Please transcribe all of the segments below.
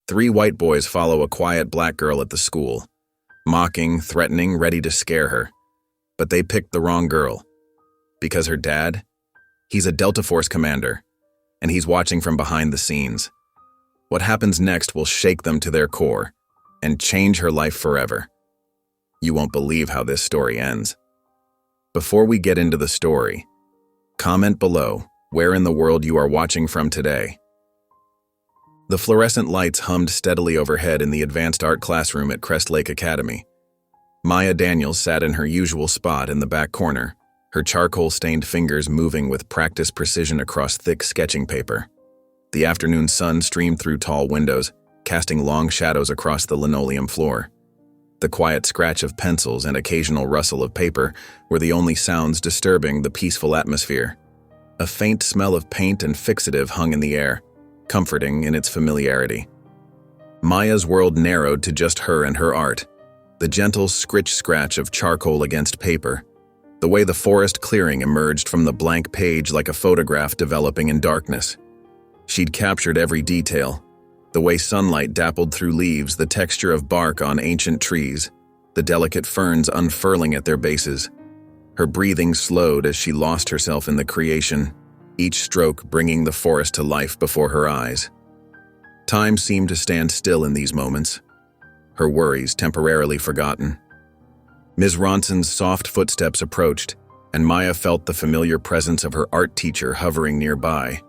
Three white boys follow a quiet black girl at the school, mocking, threatening, ready to scare her. But they picked the wrong girl. Because her dad? He's a Delta Force commander, and he's watching from behind the scenes. What happens next will shake them to their core and change her life forever. You won't believe how this story ends. Before we get into the story, comment below where in the world you are watching from today. The fluorescent lights hummed steadily overhead in the advanced art classroom at Crest Lake Academy. Maya Daniels sat in her usual spot in the back corner, her charcoal-stained fingers moving with practiced precision across thick sketching paper. The afternoon sun streamed through tall windows, casting long shadows across the linoleum floor. The quiet scratch of pencils and occasional rustle of paper were the only sounds disturbing the peaceful atmosphere. A faint smell of paint and fixative hung in the air, comforting in its familiarity. Maya's world narrowed to just her and her art, the gentle scratch of charcoal against paper, the way the forest clearing emerged from the blank page like a photograph developing in darkness. She'd captured every detail, the way sunlight dappled through leaves, the texture of bark on ancient trees, the delicate ferns unfurling at their bases. Her breathing slowed as she lost herself in the creation, each stroke bringing the forest to life before her eyes. Time seemed to stand still in these moments, her worries temporarily forgotten. Ms. Ronson's soft footsteps approached, and Maya felt the familiar presence of her art teacher hovering nearby.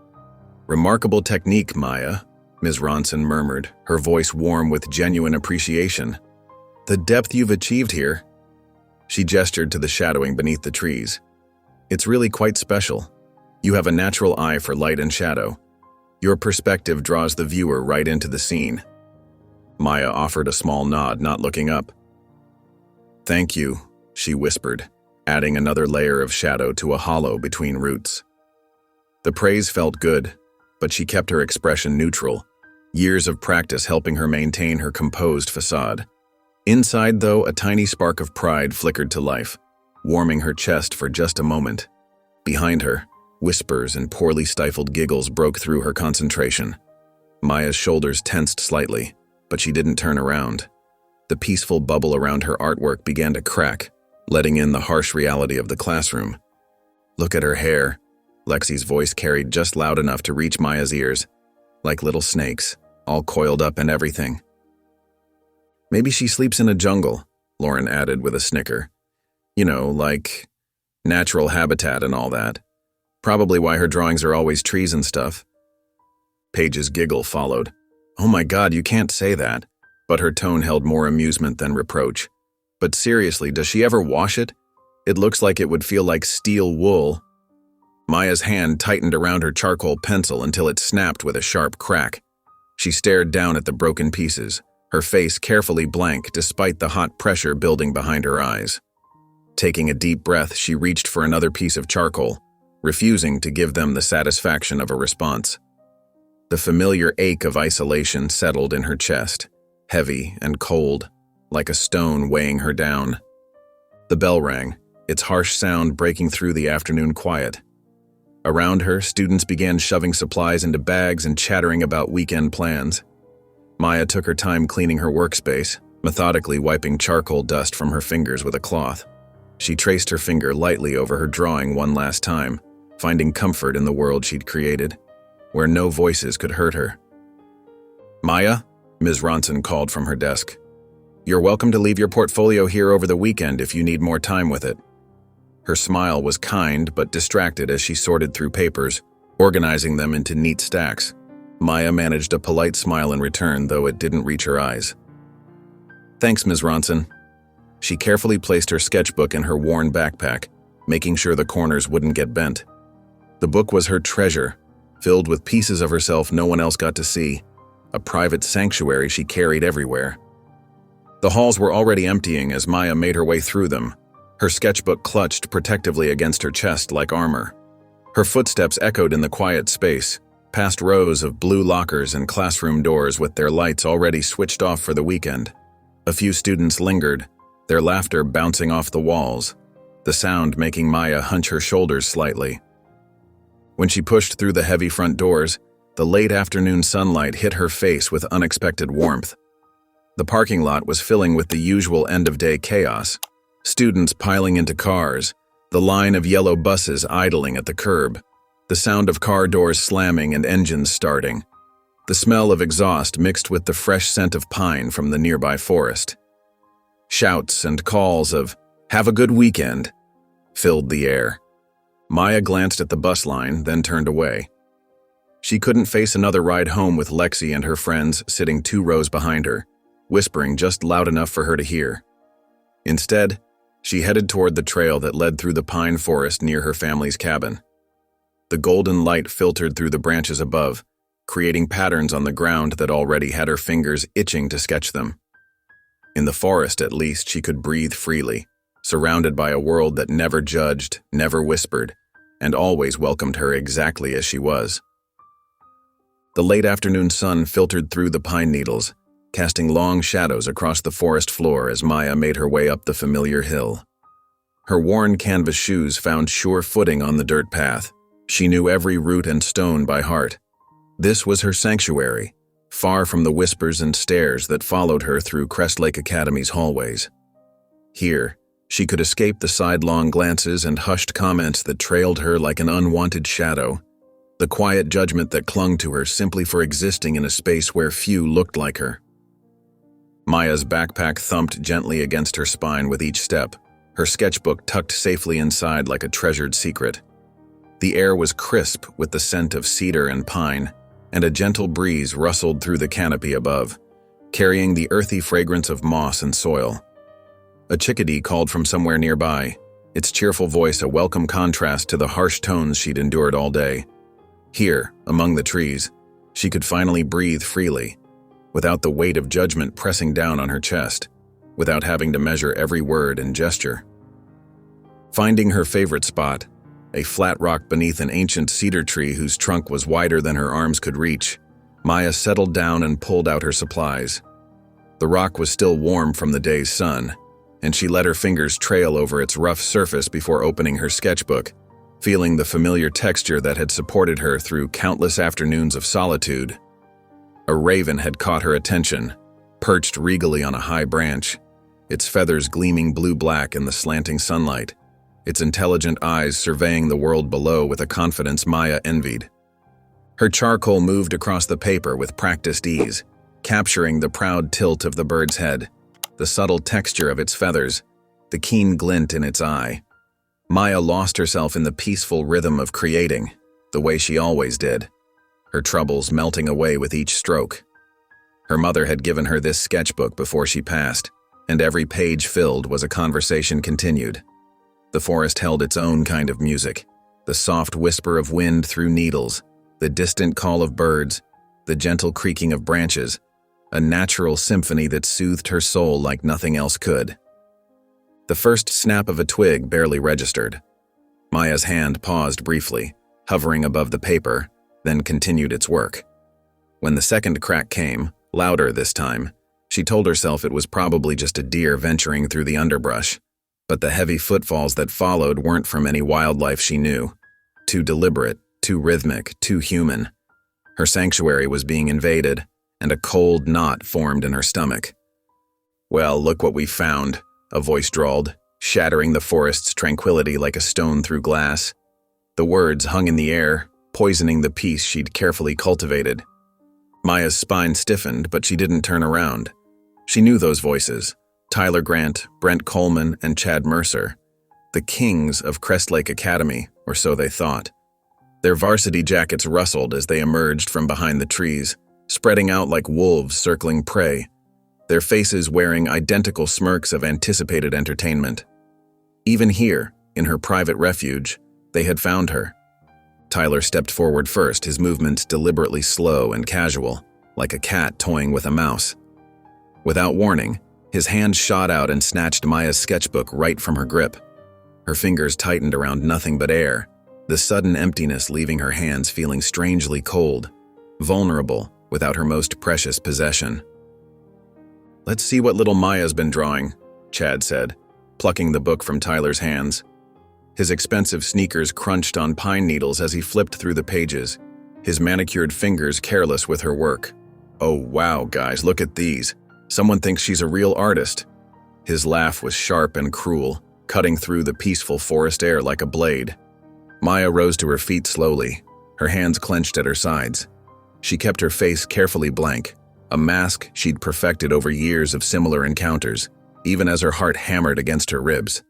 "Remarkable technique, Maya," Ms. Ronson murmured, her voice warm with genuine appreciation. "The depth you've achieved here." She gestured to the shadowing beneath the trees. "It's really quite special. You have a natural eye for light and shadow. Your perspective draws the viewer right into the scene." Maya offered a small nod, not looking up. "Thank you," she whispered, adding another layer of shadow to a hollow between roots. The praise felt good, but she kept her expression neutral, years of practice helping her maintain her composed facade. Inside, though, a tiny spark of pride flickered to life, warming her chest for just a moment. Behind her, whispers and poorly stifled giggles broke through her concentration. Maya's shoulders tensed slightly, but she didn't turn around. The peaceful bubble around her artwork began to crack, letting in the harsh reality of the classroom. "Look at her hair," Lexi's voice carried just loud enough to reach Maya's ears. "Like little snakes, all coiled up and everything." "Maybe she sleeps in a jungle," Lauren added with a snicker. "You know, like natural habitat and all that. Probably why her drawings are always trees and stuff." Paige's giggle followed. "Oh my God, you can't say that." But her tone held more amusement than reproach. "But seriously, does she ever wash it? It looks like it would feel like steel wool." Maya's hand tightened around her charcoal pencil until it snapped with a sharp crack. She stared down at the broken pieces, her face carefully blank despite the hot pressure building behind her eyes. Taking a deep breath, she reached for another piece of charcoal, refusing to give them the satisfaction of a response. The familiar ache of isolation settled in her chest, heavy and cold, like a stone weighing her down. The bell rang, its harsh sound breaking through the afternoon quiet. Around her, students began shoving supplies into bags and chattering about weekend plans. Maya took her time cleaning her workspace, methodically wiping charcoal dust from her fingers with a cloth. She traced her finger lightly over her drawing one last time, finding comfort in the world she'd created, where no voices could hurt her. "Maya?" Ms. Ronson called from her desk. "You're welcome to leave your portfolio here over the weekend if you need more time with it." Her smile was kind but distracted as she sorted through papers, organizing them into neat stacks. Maya managed a polite smile in return, though it didn't reach her eyes. "Thanks, Ms. Ronson." She carefully placed her sketchbook in her worn backpack, making sure the corners wouldn't get bent. The book was her treasure, filled with pieces of herself no one else got to see, a private sanctuary she carried everywhere. The halls were already emptying as Maya made her way through them, her sketchbook clutched protectively against her chest like armor. Her footsteps echoed in the quiet space, past rows of blue lockers and classroom doors with their lights already switched off for the weekend. A few students lingered, their laughter bouncing off the walls, the sound making Maya hunch her shoulders slightly. When she pushed through the heavy front doors, The late afternoon sunlight hit her face with unexpected warmth. The parking lot was filling with the usual end-of-day chaos. Students piling into cars, the line of yellow buses idling at the curb, the sound of car doors slamming and engines starting, the smell of exhaust mixed with the fresh scent of pine from the nearby forest. Shouts and calls of, "Have a good weekend," filled the air. Maya glanced at the bus line, then turned away. She couldn't face another ride home with Lexi and her friends sitting 2 rows behind her, whispering just loud enough for her to hear. Instead, she headed toward the trail that led through the pine forest near her family's cabin. The golden light filtered through the branches above, creating patterns on the ground that already had her fingers itching to sketch them. In the forest, at least, she could breathe freely, surrounded by a world that never judged, never whispered, and always welcomed her exactly as she was. The late afternoon sun filtered through the pine needles, casting long shadows across the forest floor as Maya made her way up the familiar hill. Her worn canvas shoes found sure footing on the dirt path. She knew every root and stone by heart. This was her sanctuary, far from the whispers and stares that followed her through Crest Lake Academy's hallways. Here, she could escape the sidelong glances and hushed comments that trailed her like an unwanted shadow, the quiet judgment that clung to her simply for existing in a space where few looked like her. Maya's backpack thumped gently against her spine with each step, her sketchbook tucked safely inside like a treasured secret. The air was crisp with the scent of cedar and pine, and a gentle breeze rustled through the canopy above, carrying the earthy fragrance of moss and soil. A chickadee called from somewhere nearby, its cheerful voice a welcome contrast to the harsh tones she'd endured all day. Here, among the trees, she could finally breathe freely, without the weight of judgment pressing down on her chest, without having to measure every word and gesture. Finding her favorite spot, a flat rock beneath an ancient cedar tree whose trunk was wider than her arms could reach, Maya settled down and pulled out her supplies. The rock was still warm from the day's sun, and she let her fingers trail over its rough surface before opening her sketchbook, feeling the familiar texture that had supported her through countless afternoons of solitude. A raven had caught her attention, perched regally on a high branch, its feathers gleaming blue-black in the slanting sunlight, its intelligent eyes surveying the world below with a confidence Maya envied. Her charcoal moved across the paper with practiced ease, capturing the proud tilt of the bird's head, the subtle texture of its feathers, the keen glint in its eye. Maya lost herself in the peaceful rhythm of creating, the way she always did, her troubles melting away with each stroke. Her mother had given her this sketchbook before she passed, and every page filled was a conversation continued. The forest held its own kind of music, the soft whisper of wind through needles, the distant call of birds, the gentle creaking of branches, a natural symphony that soothed her soul like nothing else could. The first snap of a twig barely registered. Maya's hand paused briefly, hovering above the paper, then continued its work. When the second crack came, louder this time, she told herself it was probably just a deer venturing through the underbrush. But the heavy footfalls that followed weren't from any wildlife she knew. Too deliberate, too rhythmic, too human. Her sanctuary was being invaded, and a cold knot formed in her stomach. "Well, look what we found," a voice drawled, shattering the forest's tranquility like a stone through glass. The words hung in the air, poisoning the peace she'd carefully cultivated. Maya's spine stiffened, but she didn't turn around. She knew those voices. Tyler Grant, Brent Coleman, and Chad Mercer, the kings of Crest Lake Academy, or so they thought. Their varsity jackets rustled as they emerged from behind the trees, spreading out like wolves circling prey, their faces wearing identical smirks of anticipated entertainment. Even here, in her private refuge, they had found her. Tyler stepped forward first, his movements deliberately slow and casual, like a cat toying with a mouse. Without warning, his hand shot out and snatched Maya's sketchbook right from her grip. Her fingers tightened around nothing but air, the sudden emptiness leaving her hands feeling strangely cold, vulnerable without her most precious possession. "Let's see what little Maya's been drawing," Chad said, plucking the book from Tyler's hands. His expensive sneakers crunched on pine needles as he flipped through the pages, his manicured fingers careless with her work. "Oh wow, guys, look at these. Someone thinks she's a real artist." His laugh was sharp and cruel, cutting through the peaceful forest air like a blade. Maya rose to her feet slowly, her hands clenched at her sides. She kept her face carefully blank, a mask she'd perfected over years of similar encounters, even as her heart hammered against her ribs.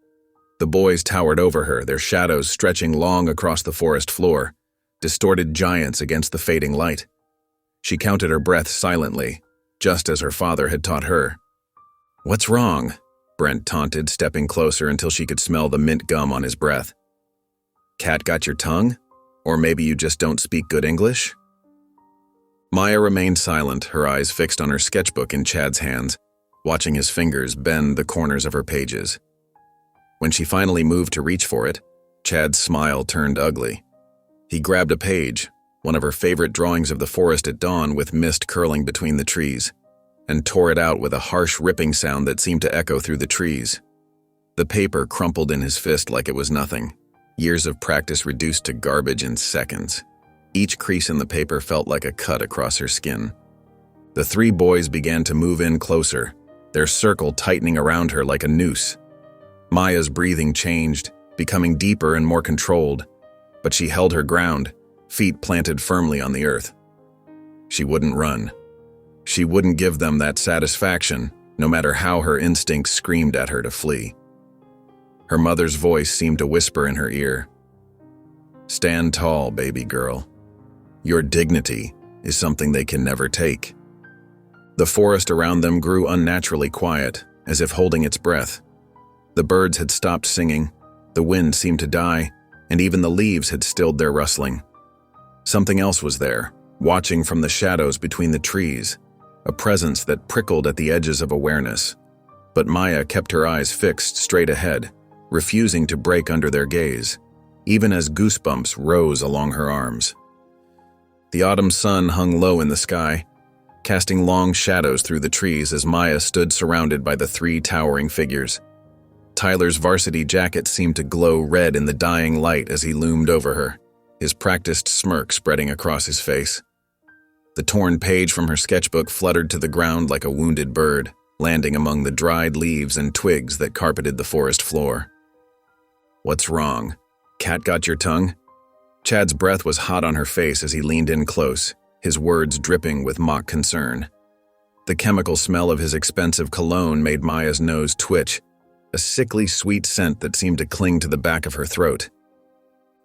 The boys towered over her, their shadows stretching long across the forest floor, distorted giants against the fading light. She counted her breath silently, just as her father had taught her. "What's wrong?" Brent taunted, stepping closer until she could smell the mint gum on his breath. "Cat got your tongue? Or maybe you just don't speak good English?" Maya remained silent, her eyes fixed on her sketchbook in Chad's hands, watching his fingers bend the corners of her pages. When she finally moved to reach for it, Chad's smile turned ugly. He grabbed a page, one of her favorite drawings of the forest at dawn with mist curling between the trees, and tore it out with a harsh ripping sound that seemed to echo through the trees. The paper crumpled in his fist like it was nothing, years of practice reduced to garbage in seconds. Each crease in the paper felt like a cut across her skin. The three boys began to move in closer, their circle tightening around her like a noose. Maya's breathing changed, becoming deeper and more controlled, but she held her ground, feet planted firmly on the earth. She wouldn't run. She wouldn't give them that satisfaction, no matter how her instincts screamed at her to flee. Her mother's voice seemed to whisper in her ear, "Stand tall, baby girl. Your dignity is something they can never take." The forest around them grew unnaturally quiet, as if holding its breath. The birds had stopped singing, the wind seemed to die, and even the leaves had stilled their rustling. Something else was there, watching from the shadows between the trees, a presence that prickled at the edges of awareness. But Maya kept her eyes fixed straight ahead, refusing to break under their gaze, even as goosebumps rose along her arms. The autumn sun hung low in the sky, casting long shadows through the trees as Maya stood surrounded by the three towering figures. Tyler's varsity jacket seemed to glow red in the dying light as he loomed over her, his practiced smirk spreading across his face. The torn page from her sketchbook fluttered to the ground like a wounded bird, landing among the dried leaves and twigs that carpeted the forest floor. "What's wrong? Cat got your tongue?" Chad's breath was hot on her face as he leaned in close, his words dripping with mock concern. The chemical smell of his expensive cologne made Maya's nose twitch, a sickly sweet scent that seemed to cling to the back of her throat.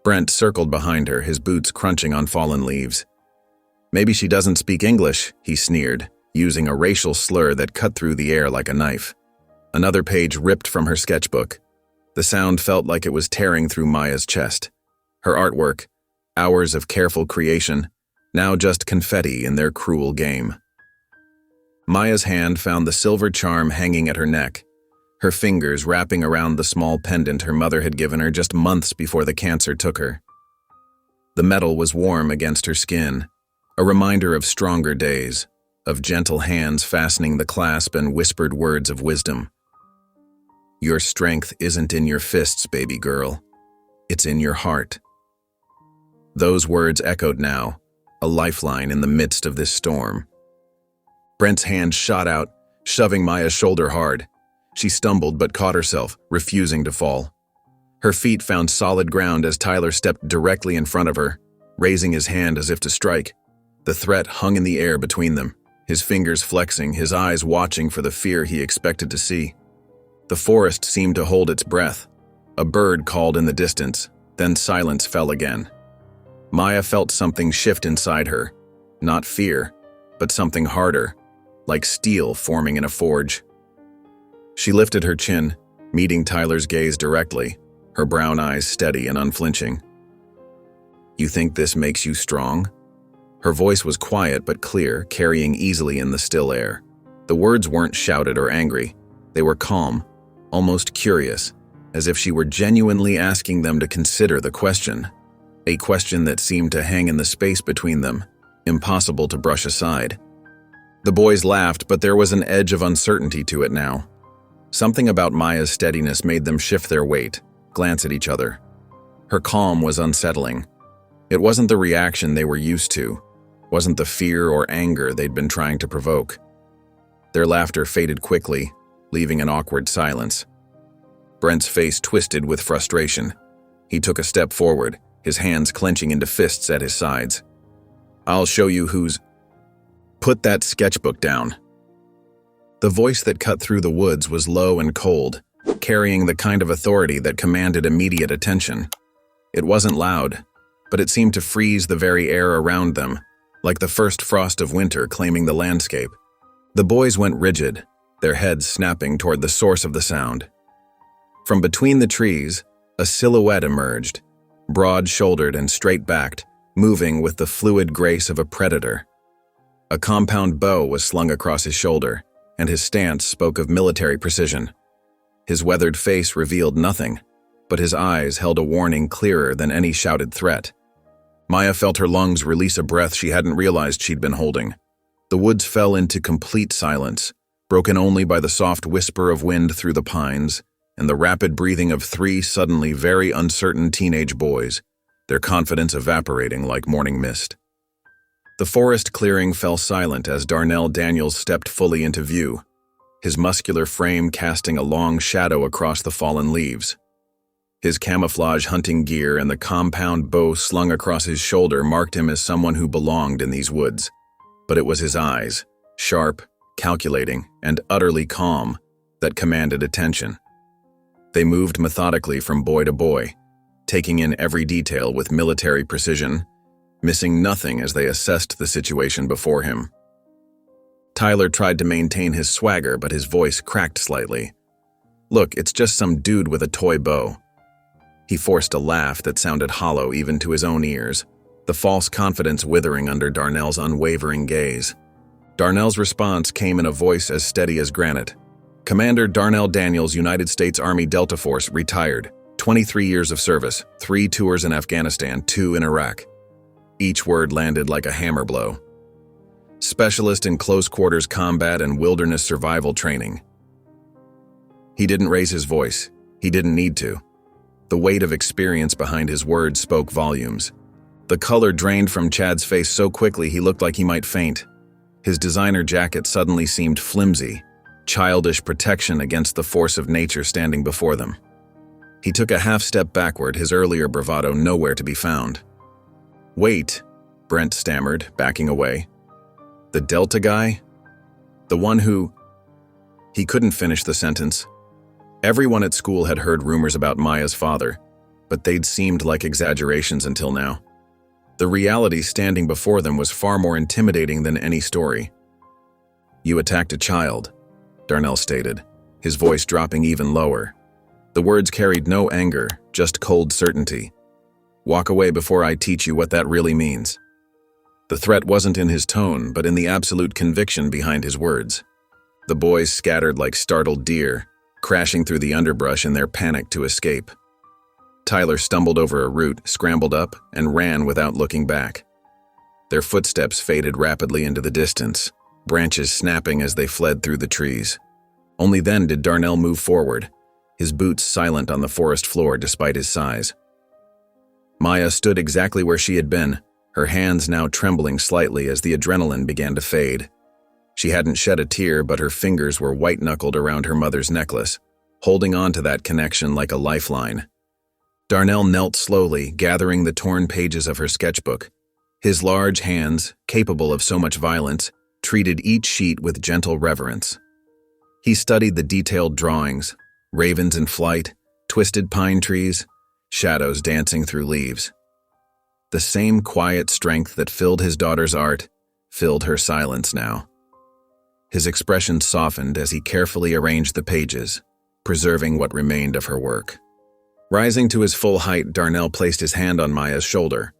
Brent circled behind her, his boots crunching on fallen leaves. "Maybe she doesn't speak English," he sneered, using a racial slur that cut through the air like a knife. Another page ripped from her sketchbook. The sound felt like it was tearing through Maya's chest. Her artwork, hours of careful creation, now just confetti in their cruel game. Maya's hand found the silver charm hanging at her neck, her fingers wrapping around the small pendant her mother had given her just months before the cancer took her. The metal was warm against her skin, a reminder of stronger days, of gentle hands fastening the clasp and whispered words of wisdom. "Your strength isn't in your fists, baby girl. It's in your heart." Those words echoed now, a lifeline in the midst of this storm. Brent's hand shot out, shoving Maya's shoulder hard. She stumbled but caught herself, refusing to fall. Her feet found solid ground as Tyler stepped directly in front of her, raising his hand as if to strike. The threat hung in the air between them, his fingers flexing, his eyes watching for the fear he expected to see. The forest seemed to hold its breath. A bird called in the distance, then silence fell again. Maya felt something shift inside her, not fear, but something harder, like steel forming in a forge. She lifted her chin, meeting Tyler's gaze directly, her brown eyes steady and unflinching. "You think this makes you strong?" Her voice was quiet but clear, carrying easily in the still air. The words weren't shouted or angry. They were calm, almost curious, as if she were genuinely asking them to consider the question. A question that seemed to hang in the space between them, impossible to brush aside. The boys laughed, but there was an edge of uncertainty to it now. Something about Maya's steadiness made them shift their weight, glance at each other. Her calm was unsettling. It wasn't the reaction they were used to, wasn't the fear or anger they'd been trying to provoke. Their laughter faded quickly, leaving an awkward silence. Brent's face twisted with frustration. He took a step forward, his hands clenching into fists at his sides. "I'll show you who's—" "Put that sketchbook down." The voice that cut through the woods was low and cold, carrying the kind of authority that commanded immediate attention. It wasn't loud, but it seemed to freeze the very air around them, like the first frost of winter claiming the landscape. The boys went rigid, their heads snapping toward the source of the sound. From between the trees, a silhouette emerged, broad-shouldered and straight-backed, moving with the fluid grace of a predator. A compound bow was slung across his shoulder, and his stance spoke of military precision. His weathered face revealed nothing, but his eyes held a warning clearer than any shouted threat. Maya felt her lungs release a breath she hadn't realized she'd been holding. The woods fell into complete silence, broken only by the soft whisper of wind through the pines and the rapid breathing of three suddenly very uncertain teenage boys, their confidence evaporating like morning mist. The forest clearing fell silent as Darnell Daniels stepped fully into view, his muscular frame casting a long shadow across the fallen leaves. His camouflage hunting gear and the compound bow slung across his shoulder marked him as someone who belonged in these woods. But it was his eyes, sharp, calculating, and utterly calm, that commanded attention. They moved methodically from boy to boy, taking in every detail with military precision, missing nothing as they assessed the situation before him. Tyler tried to maintain his swagger, but his voice cracked slightly. "Look, it's just some dude with a toy bow." He forced a laugh that sounded hollow even to his own ears, the false confidence withering under Darnell's unwavering gaze. Darnell's response came in a voice as steady as granite. "Commander Darnell Daniels, United States Army Delta Force, retired. 23 years of service, 3 tours in Afghanistan, 2 in Iraq." Each word landed like a hammer blow. Specialist in close-quarters combat and wilderness survival training. He didn't raise his voice. He didn't need to. The weight of experience behind his words spoke volumes. The color drained from Chad's face so quickly he looked like he might faint. His designer jacket suddenly seemed flimsy, childish protection against the force of nature standing before them. He took a half-step backward, his earlier bravado nowhere to be found. "Wait," Brent stammered, backing away. "The Delta guy? The one who—" He couldn't finish the sentence. Everyone at school had heard rumors about Maya's father, but they'd seemed like exaggerations until now. The reality standing before them was far more intimidating than any story. "You attacked a child," Darnell stated, his voice dropping even lower. The words carried no anger, just cold certainty. "Walk away before I teach you what that really means." The threat wasn't in his tone, but in the absolute conviction behind his words. The boys scattered like startled deer, crashing through the underbrush in their panic to escape. Tyler stumbled over a root, scrambled up, and ran without looking back. Their footsteps faded rapidly into the distance, branches snapping as they fled through the trees. Only then did Darnell move forward, his boots silent on the forest floor despite his size. Maya stood exactly where she had been, her hands now trembling slightly as the adrenaline began to fade. She hadn't shed a tear, but her fingers were white-knuckled around her mother's necklace, holding on to that connection like a lifeline. Darnell knelt slowly, gathering the torn pages of her sketchbook. His large hands, capable of so much violence, treated each sheet with gentle reverence. He studied the detailed drawings, ravens in flight, twisted pine trees, shadows dancing through leaves. The same quiet strength that filled his daughter's art filled her silence now. His expression softened as he carefully arranged the pages, preserving what remained of her work. Rising to his full height, Darnell placed his hand on Maya's shoulder.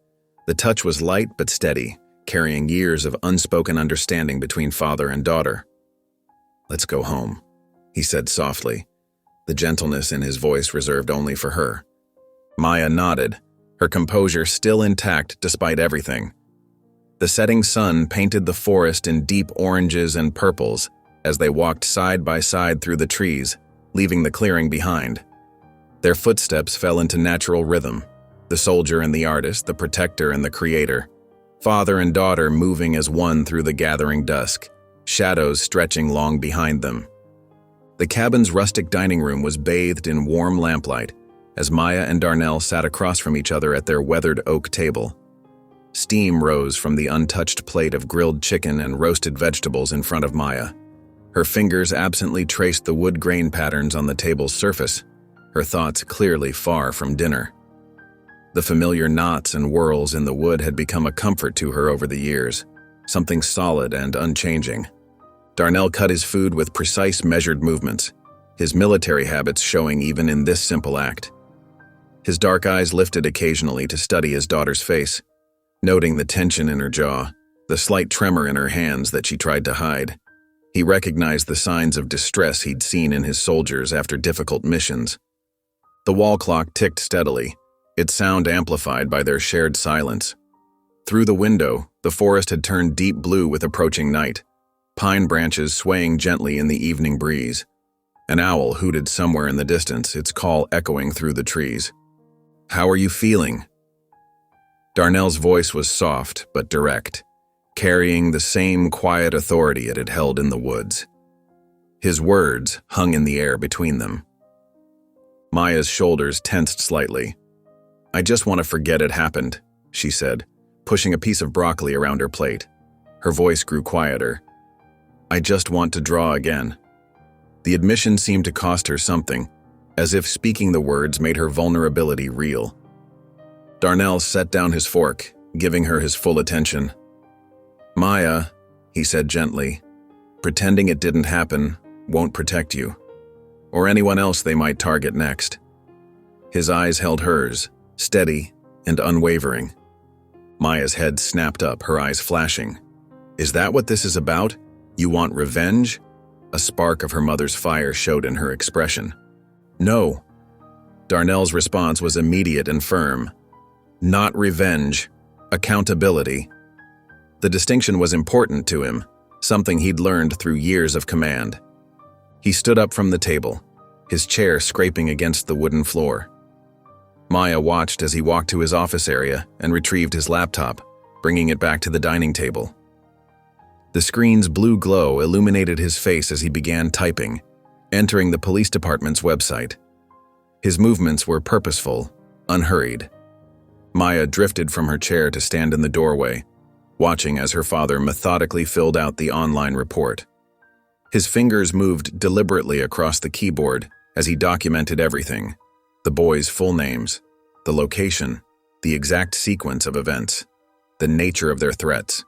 The touch was light but steady, carrying years of unspoken understanding between father and daughter. "Let's go home," he said softly, the gentleness in his voice reserved only for her. Maya nodded, her composure still intact despite everything. The setting sun painted the forest in deep oranges and purples as they walked side by side through the trees, leaving the clearing behind. Their footsteps fell into natural rhythm, The soldier and the artist, the protector and the creator. Father and daughter moving as one through the gathering dusk, shadows stretching long behind them. The cabin's rustic dining room was bathed in warm lamplight as Maya and Darnell sat across from each other at their weathered oak table. Steam rose from the untouched plate of grilled chicken and roasted vegetables in front of Maya. Her fingers absently traced the wood grain patterns on the table's surface, her thoughts clearly far from dinner. The familiar knots and whirls in the wood had become a comfort to her over the years, something solid and unchanging. Darnell cut his food with precise, measured movements, his military habits showing even in this simple act. His dark eyes lifted occasionally to study his daughter's face, noting the tension in her jaw, the slight tremor in her hands that she tried to hide. He recognized the signs of distress he'd seen in his soldiers after difficult missions. The wall clock ticked steadily, its sound amplified by their shared silence. Through the window, the forest had turned deep blue with approaching night, pine branches swaying gently in the evening breeze. An owl hooted somewhere in the distance, its call echoing through the trees. "How are you feeling?" Darnell's voice was soft but direct, carrying the same quiet authority it had held in the woods. His words hung in the air between them. Maya's shoulders tensed slightly. "I just want to forget it happened," she said, pushing a piece of broccoli around her plate. Her voice grew quieter. "I just want to draw again." The admission seemed to cost her something, as if speaking the words made her vulnerability real. Darnell set down his fork, giving her his full attention. "Maya," he said gently, "pretending it didn't happen won't protect you, or anyone else they might target next." His eyes held hers, steady and unwavering. Maya's head snapped up, her eyes flashing. "Is that what this is about? You want revenge?" A spark of her mother's fire showed in her expression. "No." Darnell's response was immediate and firm. "Not revenge. Accountability." The distinction was important to him, something he'd learned through years of command. He stood up from the table, his chair scraping against the wooden floor. Maya watched as he walked to his office area and retrieved his laptop, bringing it back to the dining table. The screen's blue glow illuminated his face as he began typing, entering the police department's website. His movements were purposeful, unhurried. Maya drifted from her chair to stand in the doorway, watching as her father methodically filled out the online report. His fingers moved deliberately across the keyboard as he documented everything: the boys' full names, the location, the exact sequence of events, the nature of their threats.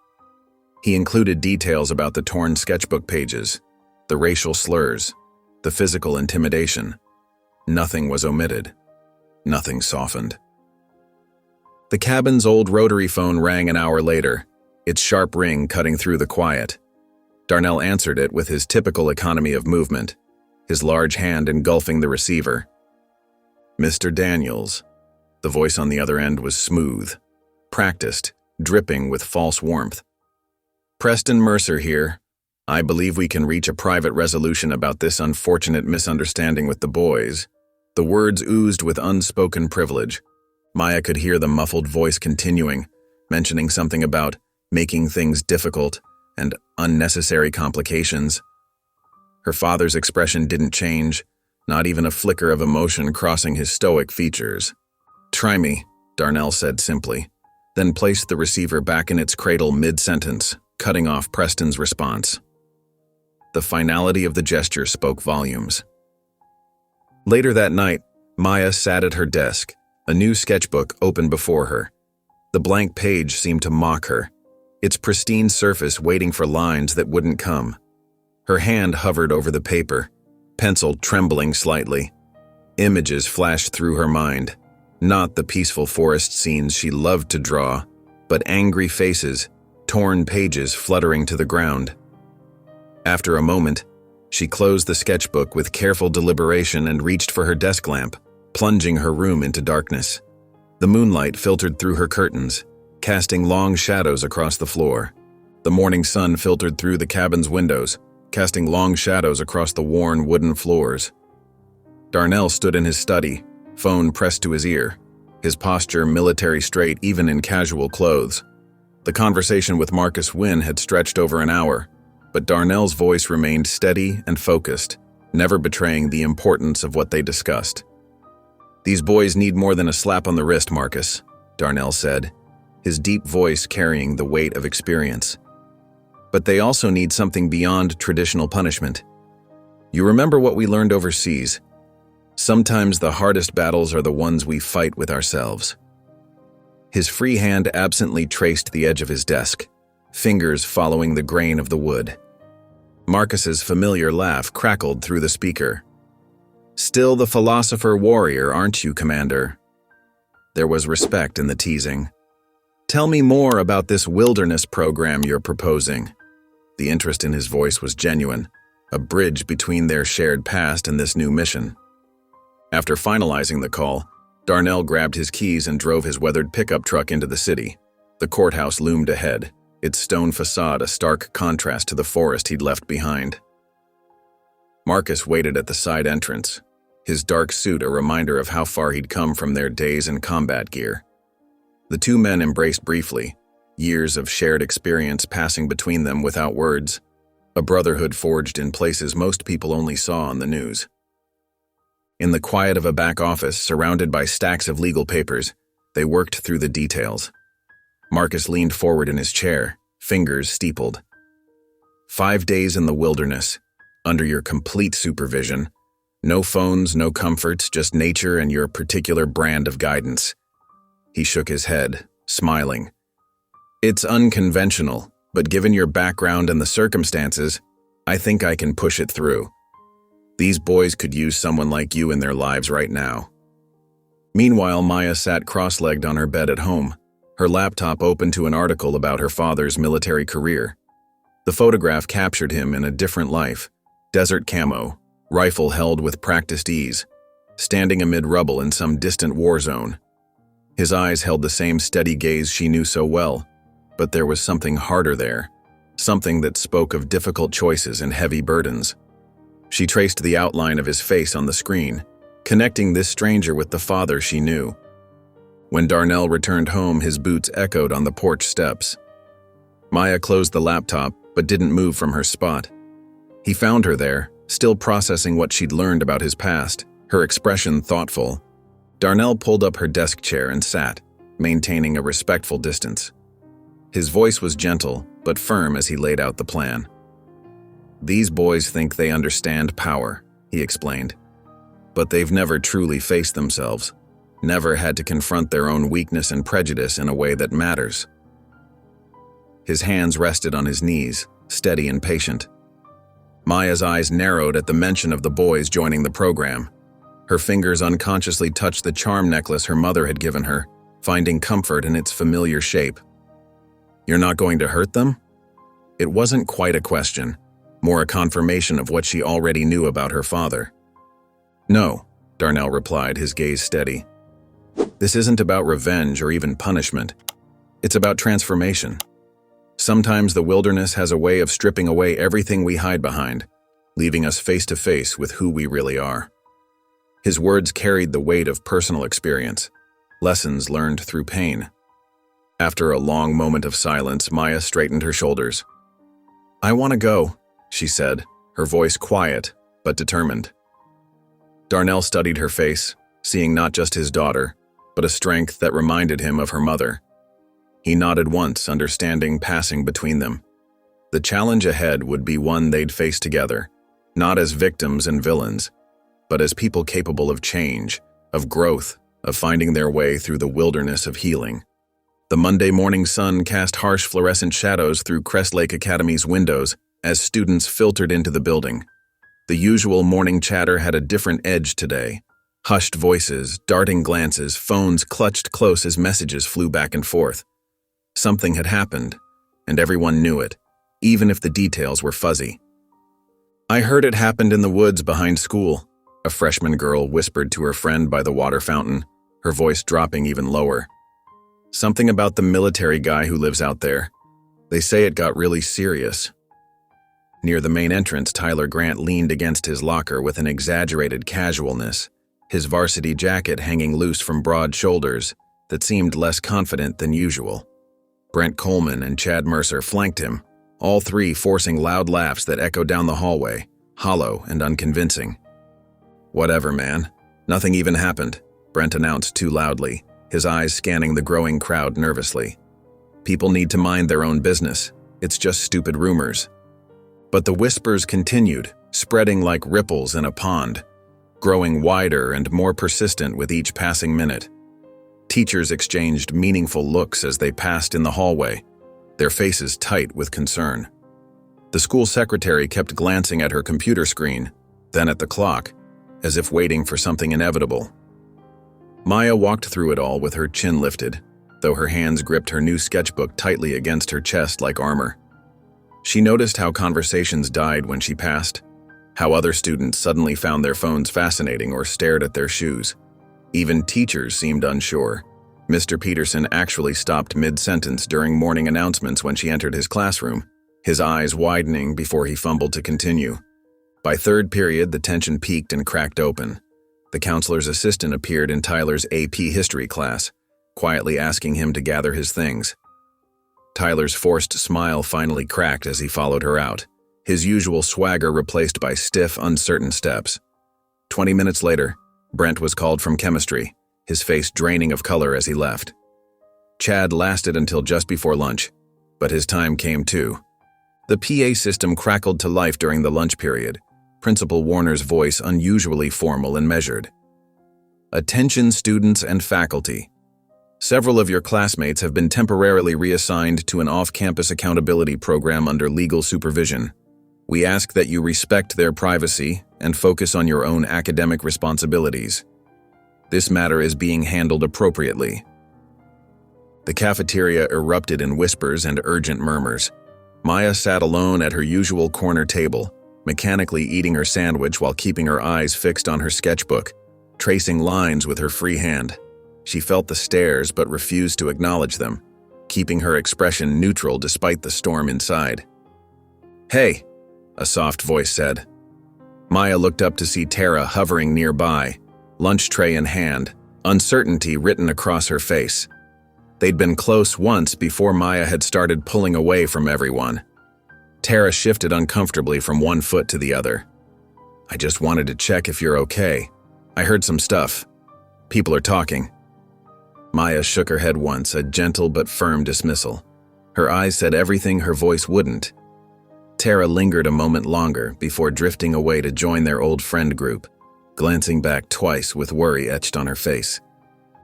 He included details about the torn sketchbook pages, the racial slurs, the physical intimidation. Nothing was omitted. Nothing softened. The cabin's old rotary phone rang an hour later, its sharp ring cutting through the quiet. Darnell answered it with his typical economy of movement, his large hand engulfing the receiver. "Mr. Daniels." The voice on the other end was smooth, practiced, dripping with false warmth. "Preston Mercer here. I believe we can reach a private resolution about this unfortunate misunderstanding with the boys." The words oozed with unspoken privilege. Maya could hear the muffled voice continuing, mentioning something about making things difficult and unnecessary complications. Her father's expression didn't change, not even a flicker of emotion crossing his stoic features. "Try me," Darnell said simply, then placed the receiver back in its cradle mid-sentence, cutting off Preston's response. The finality of the gesture spoke volumes. Later that night, Maya sat at her desk, a new sketchbook open before her. The blank page seemed to mock her, its pristine surface waiting for lines that wouldn't come. Her hand hovered over the paper, pencil trembling slightly. Images flashed through her mind, not the peaceful forest scenes she loved to draw, but angry faces, torn pages fluttering to the ground. After a moment, she closed the sketchbook with careful deliberation and reached for her desk lamp, plunging her room into darkness. The moonlight filtered through her curtains, casting long shadows across the floor. The morning sun filtered through the cabin's windows, casting long shadows across the worn wooden floors. Darnell stood in his study, phone pressed to his ear, his posture military straight even in casual clothes. The conversation with Marcus Wynn had stretched over an hour, but Darnell's voice remained steady and focused, never betraying the importance of what they discussed. "These boys need more than a slap on the wrist, Marcus," Darnell said, his deep voice carrying the weight of experience. "But they also need something beyond traditional punishment. You remember what we learned overseas? Sometimes the hardest battles are the ones we fight with ourselves." His free hand absently traced the edge of his desk, fingers following the grain of the wood. Marcus's familiar laugh crackled through the speaker. "Still the philosopher warrior, aren't you, Commander?" There was respect in the teasing. "Tell me more about this wilderness program you're proposing." The interest in his voice was genuine, a bridge between their shared past and this new mission. After finalizing the call, Darnell grabbed his keys and drove his weathered pickup truck into the city. The courthouse loomed ahead, its stone facade a stark contrast to the forest he'd left behind. Marcus waited at the side entrance, his dark suit a reminder of how far he'd come from their days in combat gear. The two men embraced briefly, years of shared experience passing between them without words, a brotherhood forged in places most people only saw on the news. In the quiet of a back office, surrounded by stacks of legal papers, they worked through the details. Marcus leaned forward in his chair, fingers steepled. 5 days in the wilderness, under your complete supervision. No phones, no comforts, just nature and your particular brand of guidance. He shook his head, smiling. "It's unconventional, but given your background and the circumstances, I think I can push it through. These boys could use someone like you in their lives right now." Meanwhile, Maya sat cross-legged on her bed at home, her laptop open to an article about her father's military career. The photograph captured him in a different life, desert camo, rifle held with practiced ease, standing amid rubble in some distant war zone. His eyes held the same steady gaze she knew so well, but there was something harder there, something that spoke of difficult choices and heavy burdens. She traced the outline of his face on the screen, connecting this stranger with the father she knew. When Darnell returned home, his boots echoed on the porch steps. Maya closed the laptop, but didn't move from her spot. He found her there, still processing what she'd learned about his past, her expression thoughtful. Darnell pulled up her desk chair and sat, maintaining a respectful distance. His voice was gentle, but firm as he laid out the plan. "These boys think they understand power," he explained. "But they've never truly faced themselves, never had to confront their own weakness and prejudice in a way that matters." His hands rested on his knees, steady and patient. Maya's eyes narrowed at the mention of the boys joining the program. Her fingers unconsciously touched the charm necklace her mother had given her, finding comfort in its familiar shape. "You're not going to hurt them?" It wasn't quite a question, more a confirmation of what she already knew about her father. "No," Darnell replied, his gaze steady. "This isn't about revenge or even punishment. It's about transformation. Sometimes the wilderness has a way of stripping away everything we hide behind, leaving us face to face with who we really are." His words carried the weight of personal experience, lessons learned through pain. After a long moment of silence, Maya straightened her shoulders. "I want to go," she said, her voice quiet but determined. Darnell studied her face, seeing not just his daughter, but a strength that reminded him of her mother. He nodded once, understanding passing between them. The challenge ahead would be one they'd face together, not as victims and villains, but as people capable of change, of growth, of finding their way through the wilderness of healing. The Monday morning sun cast harsh fluorescent shadows through Crest Lake Academy's windows as students filtered into the building. The usual morning chatter had a different edge today. Hushed voices, darting glances, phones clutched close as messages flew back and forth. Something had happened, and everyone knew it, even if the details were fuzzy. "I heard it happened in the woods behind school," a freshman girl whispered to her friend by the water fountain, her voice dropping even lower. "Something about the military guy who lives out there. They say it got really serious." Near the main entrance, Tyler Grant leaned against his locker with an exaggerated casualness, his varsity jacket hanging loose from broad shoulders that seemed less confident than usual. Brent Coleman and Chad Mercer flanked him, all three forcing loud laughs that echoed down the hallway, hollow and unconvincing. "Whatever, man. Nothing even happened," Brent announced too loudly, his eyes scanning the growing crowd nervously. "People need to mind their own business. It's just stupid rumors." But the whispers continued, spreading like ripples in a pond, growing wider and more persistent with each passing minute. Teachers exchanged meaningful looks as they passed in the hallway, their faces tight with concern. The school secretary kept glancing at her computer screen, then at the clock, as if waiting for something inevitable. Maya walked through it all with her chin lifted, though her hands gripped her new sketchbook tightly against her chest like armor. She noticed how conversations died when she passed, how other students suddenly found their phones fascinating or stared at their shoes. Even teachers seemed unsure. Mr. Peterson actually stopped mid-sentence during morning announcements when she entered his classroom, his eyes widening before he fumbled to continue. By third period, the tension peaked and cracked open. The counselor's assistant appeared in Tyler's AP history class, quietly asking him to gather his things. Tyler's forced smile finally cracked as he followed her out, his usual swagger replaced by stiff, uncertain steps. 20 minutes later, Brent was called from chemistry, his face draining of color as he left. Chad lasted until just before lunch, but his time came too. The PA system crackled to life during the lunch period, Principal Warner's voice unusually formal and measured. "Attention students and faculty. Several of your classmates have been temporarily reassigned to an off-campus accountability program under legal supervision. We ask that you respect their privacy and focus on your own academic responsibilities. This matter is being handled appropriately." The cafeteria erupted in whispers and urgent murmurs. Maya sat alone at her usual corner table, mechanically eating her sandwich while keeping her eyes fixed on her sketchbook, tracing lines with her free hand. She felt the stares but refused to acknowledge them, keeping her expression neutral despite the storm inside. "Hey," a soft voice said. Maya looked up to see Tara hovering nearby, lunch tray in hand, uncertainty written across her face. They'd been close once before Maya had started pulling away from everyone. Tara shifted uncomfortably from one foot to the other. "I just wanted to check if you're okay. I heard some stuff. People are talking." Maya shook her head once, a gentle but firm dismissal. Her eyes said everything her voice wouldn't. Tara lingered a moment longer before drifting away to join their old friend group, glancing back twice with worry etched on her face.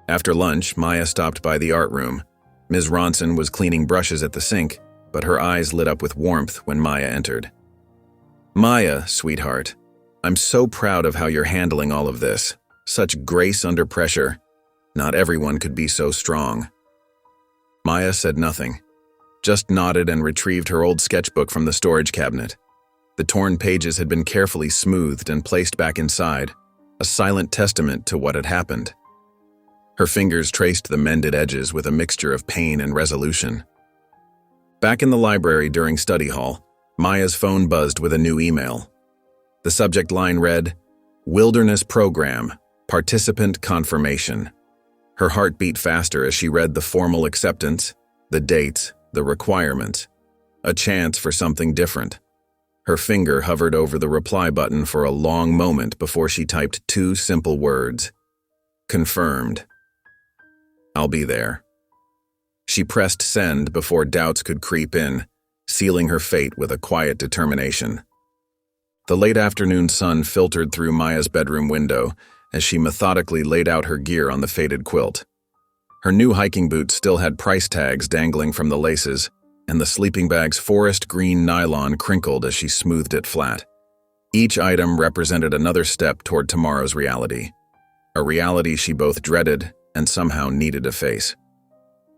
After lunch, Maya stopped by the art room. Ms. Ronson was cleaning brushes at the sink, but her eyes lit up with warmth when Maya entered. "Maya, sweetheart, I'm so proud of how you're handling all of this. Such grace under pressure. Not everyone could be so strong." Maya said nothing, just nodded and retrieved her old sketchbook from the storage cabinet. The torn pages had been carefully smoothed and placed back inside, a silent testament to what had happened. Her fingers traced the mended edges with a mixture of pain and resolution. Back in the library during study hall, Maya's phone buzzed with a new email. The subject line read, "Wilderness Program, Participant Confirmation." Her heart beat faster as she read the formal acceptance, the dates, the requirements, a chance for something different. Her finger hovered over the reply button for a long moment before she typed two simple words. "Confirmed. I'll be there." She pressed send before doubts could creep in, sealing her fate with a quiet determination. The late afternoon sun filtered through Maya's bedroom window as she methodically laid out her gear on the faded quilt. Her new hiking boots still had price tags dangling from the laces, and the sleeping bag's forest green nylon crinkled as she smoothed it flat. Each item represented another step toward tomorrow's reality, a reality she both dreaded and somehow needed to face.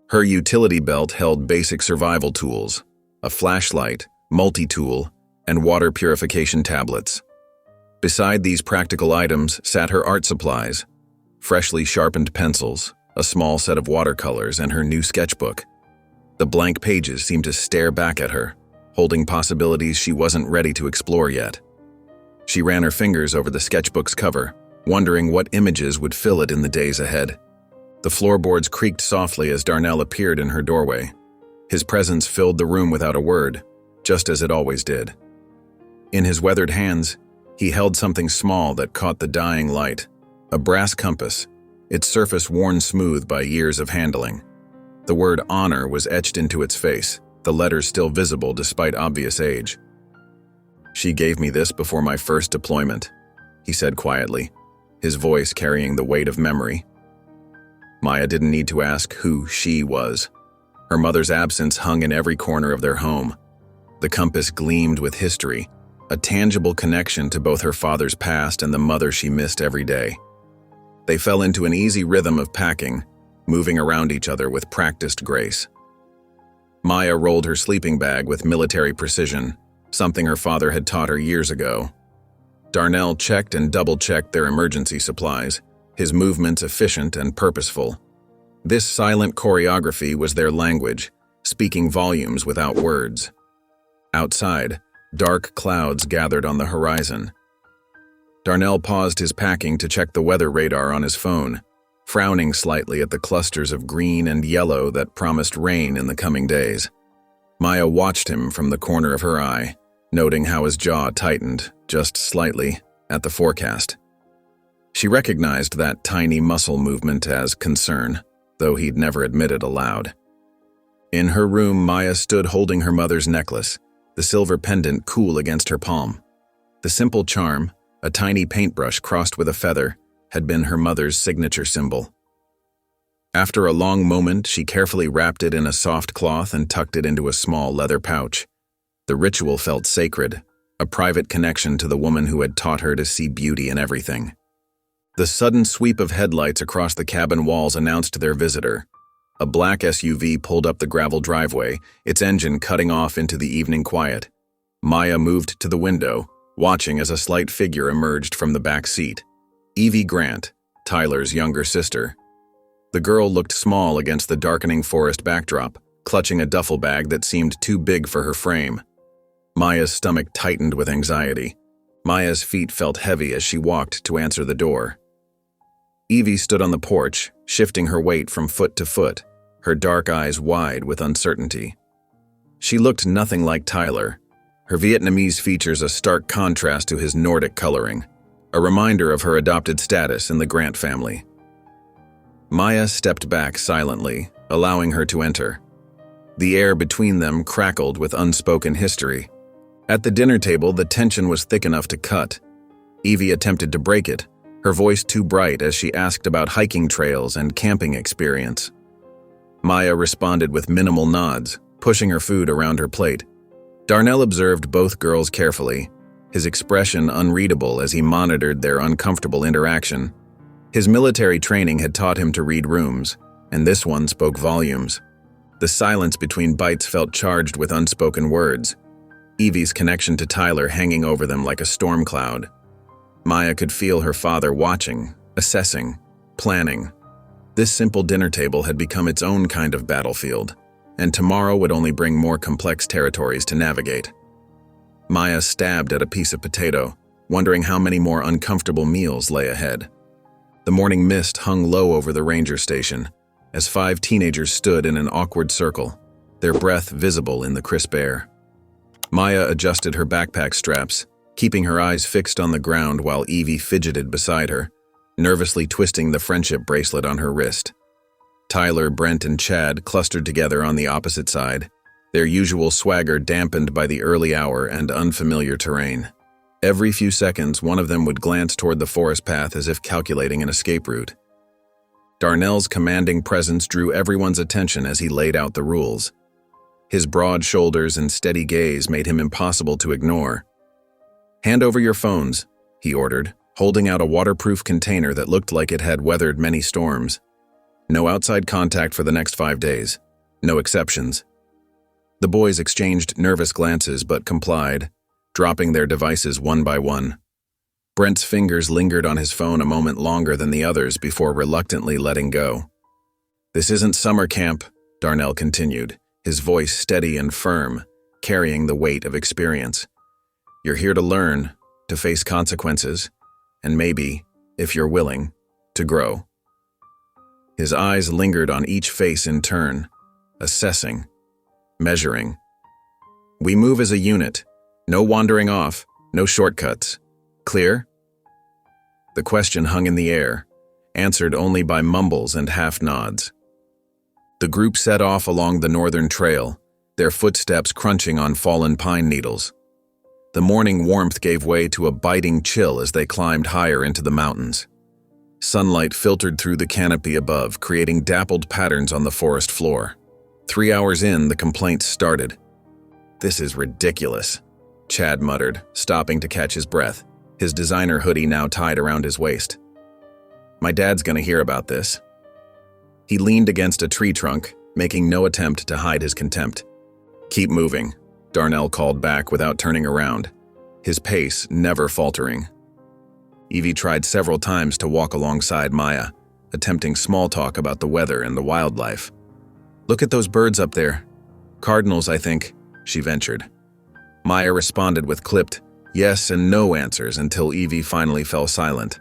Her utility belt held basic survival tools, a flashlight, multi-tool, and water purification tablets. Beside these practical items sat her art supplies, freshly sharpened pencils, a small set of watercolors, and her new sketchbook. The blank pages seemed to stare back at her, holding possibilities she wasn't ready to explore yet. She ran her fingers over the sketchbook's cover, wondering what images would fill it in the days ahead. The floorboards creaked softly as Darnell appeared in her doorway. His presence filled the room without a word, just as it always did. In his weathered hands, he held something small that caught the dying light, a brass compass, its surface worn smooth by years of handling. The word honor was etched into its face, the letters still visible despite obvious age. "She gave me this before my first deployment," he said quietly, his voice carrying the weight of memory. Maya didn't need to ask who she was. Her mother's absence hung in every corner of their home. The compass gleamed with history, a tangible connection to both her father's past and the mother she missed every day. They fell into an easy rhythm of packing, moving around each other with practiced grace. Maya rolled her sleeping bag with military precision, something her father had taught her years ago. Darnell checked and double-checked their emergency supplies, his movements efficient and purposeful. This silent choreography was their language, speaking volumes without words. Outside, dark clouds gathered on the horizon. Darnell paused his packing to check the weather radar on his phone, frowning slightly at the clusters of green and yellow that promised rain in the coming days. Maya watched him from the corner of her eye, noting how his jaw tightened, just slightly, at the forecast. She recognized that tiny muscle movement as concern, though he'd never admit it aloud. In her room, Maya stood holding her mother's necklace, the silver pendant cool against her palm. The simple charm, a tiny paintbrush crossed with a feather, had been her mother's signature symbol. After a long moment, she carefully wrapped it in a soft cloth and tucked it into a small leather pouch. The ritual felt sacred, a private connection to the woman who had taught her to see beauty in everything. The sudden sweep of headlights across the cabin walls announced their visitor. A black SUV pulled up the gravel driveway, its engine cutting off into the evening quiet. Maya moved to the window, watching as a slight figure emerged from the back seat. Evie Grant, Tyler's younger sister. The girl looked small against the darkening forest backdrop, clutching a duffel bag that seemed too big for her frame. Maya's stomach tightened with anxiety. Maya's feet felt heavy as she walked to answer the door. Evie stood on the porch, shifting her weight from foot to foot, her dark eyes wide with uncertainty. She looked nothing like Tyler, her Vietnamese features a stark contrast to his Nordic coloring, a reminder of her adopted status in the Grant family. Maya stepped back silently, allowing her to enter. The air between them crackled with unspoken history. At the dinner table, the tension was thick enough to cut. Evie attempted to break it, her voice too bright as she asked about hiking trails and camping experience. Maya responded with minimal nods, pushing her food around her plate. Darnell observed both girls carefully, his expression unreadable as he monitored their uncomfortable interaction. His military training had taught him to read rooms, and this one spoke volumes. The silence between bites felt charged with unspoken words, Evie's connection to Tyler hanging over them like a storm cloud. Maya could feel her father watching, assessing, planning. This simple dinner table had become its own kind of battlefield, and tomorrow would only bring more complex territories to navigate. Maya stabbed at a piece of potato, wondering how many more uncomfortable meals lay ahead. The morning mist hung low over the ranger station, as 5 teenagers stood in an awkward circle, their breath visible in the crisp air. Maya adjusted her backpack straps, keeping her eyes fixed on the ground while Evie fidgeted beside her, nervously twisting the friendship bracelet on her wrist. Tyler, Brent, and Chad clustered together on the opposite side, their usual swagger dampened by the early hour and unfamiliar terrain. Every few seconds, one of them would glance toward the forest path as if calculating an escape route. Darnell's commanding presence drew everyone's attention as he laid out the rules. His broad shoulders and steady gaze made him impossible to ignore. "Hand over your phones," he ordered, holding out a waterproof container that looked like it had weathered many storms. "No outside contact for the next 5 days. No exceptions." The boys exchanged nervous glances but complied, dropping their devices one by one. Brent's fingers lingered on his phone a moment longer than the others before reluctantly letting go. "This isn't summer camp," Darnell continued, his voice steady and firm, carrying the weight of experience. "You're here to learn, to face consequences, and maybe, if you're willing, to grow. His eyes lingered on each face in turn, assessing, measuring. We move as a unit. No wandering off, no shortcuts. Clear? The question hung in the air, answered only by mumbles and half nods. The group set off along the northern trail, their footsteps crunching on fallen pine needles. The morning warmth gave way to a biting chill as they climbed higher into the mountains. Sunlight filtered through the canopy above, creating dappled patterns on the forest floor. 3 hours in, the complaints started. "This is ridiculous," Chad muttered, stopping to catch his breath, his designer hoodie now tied around his waist. "My dad's gonna hear about this." He leaned against a tree trunk, making no attempt to hide his contempt. "Keep moving," Darnell called back without turning around, his pace never faltering. Evie tried several times to walk alongside Maya, attempting small talk about the weather and the wildlife. "Look at those birds up there. Cardinals, I think," she ventured. Maya responded with clipped yes and no answers until Evie finally fell silent,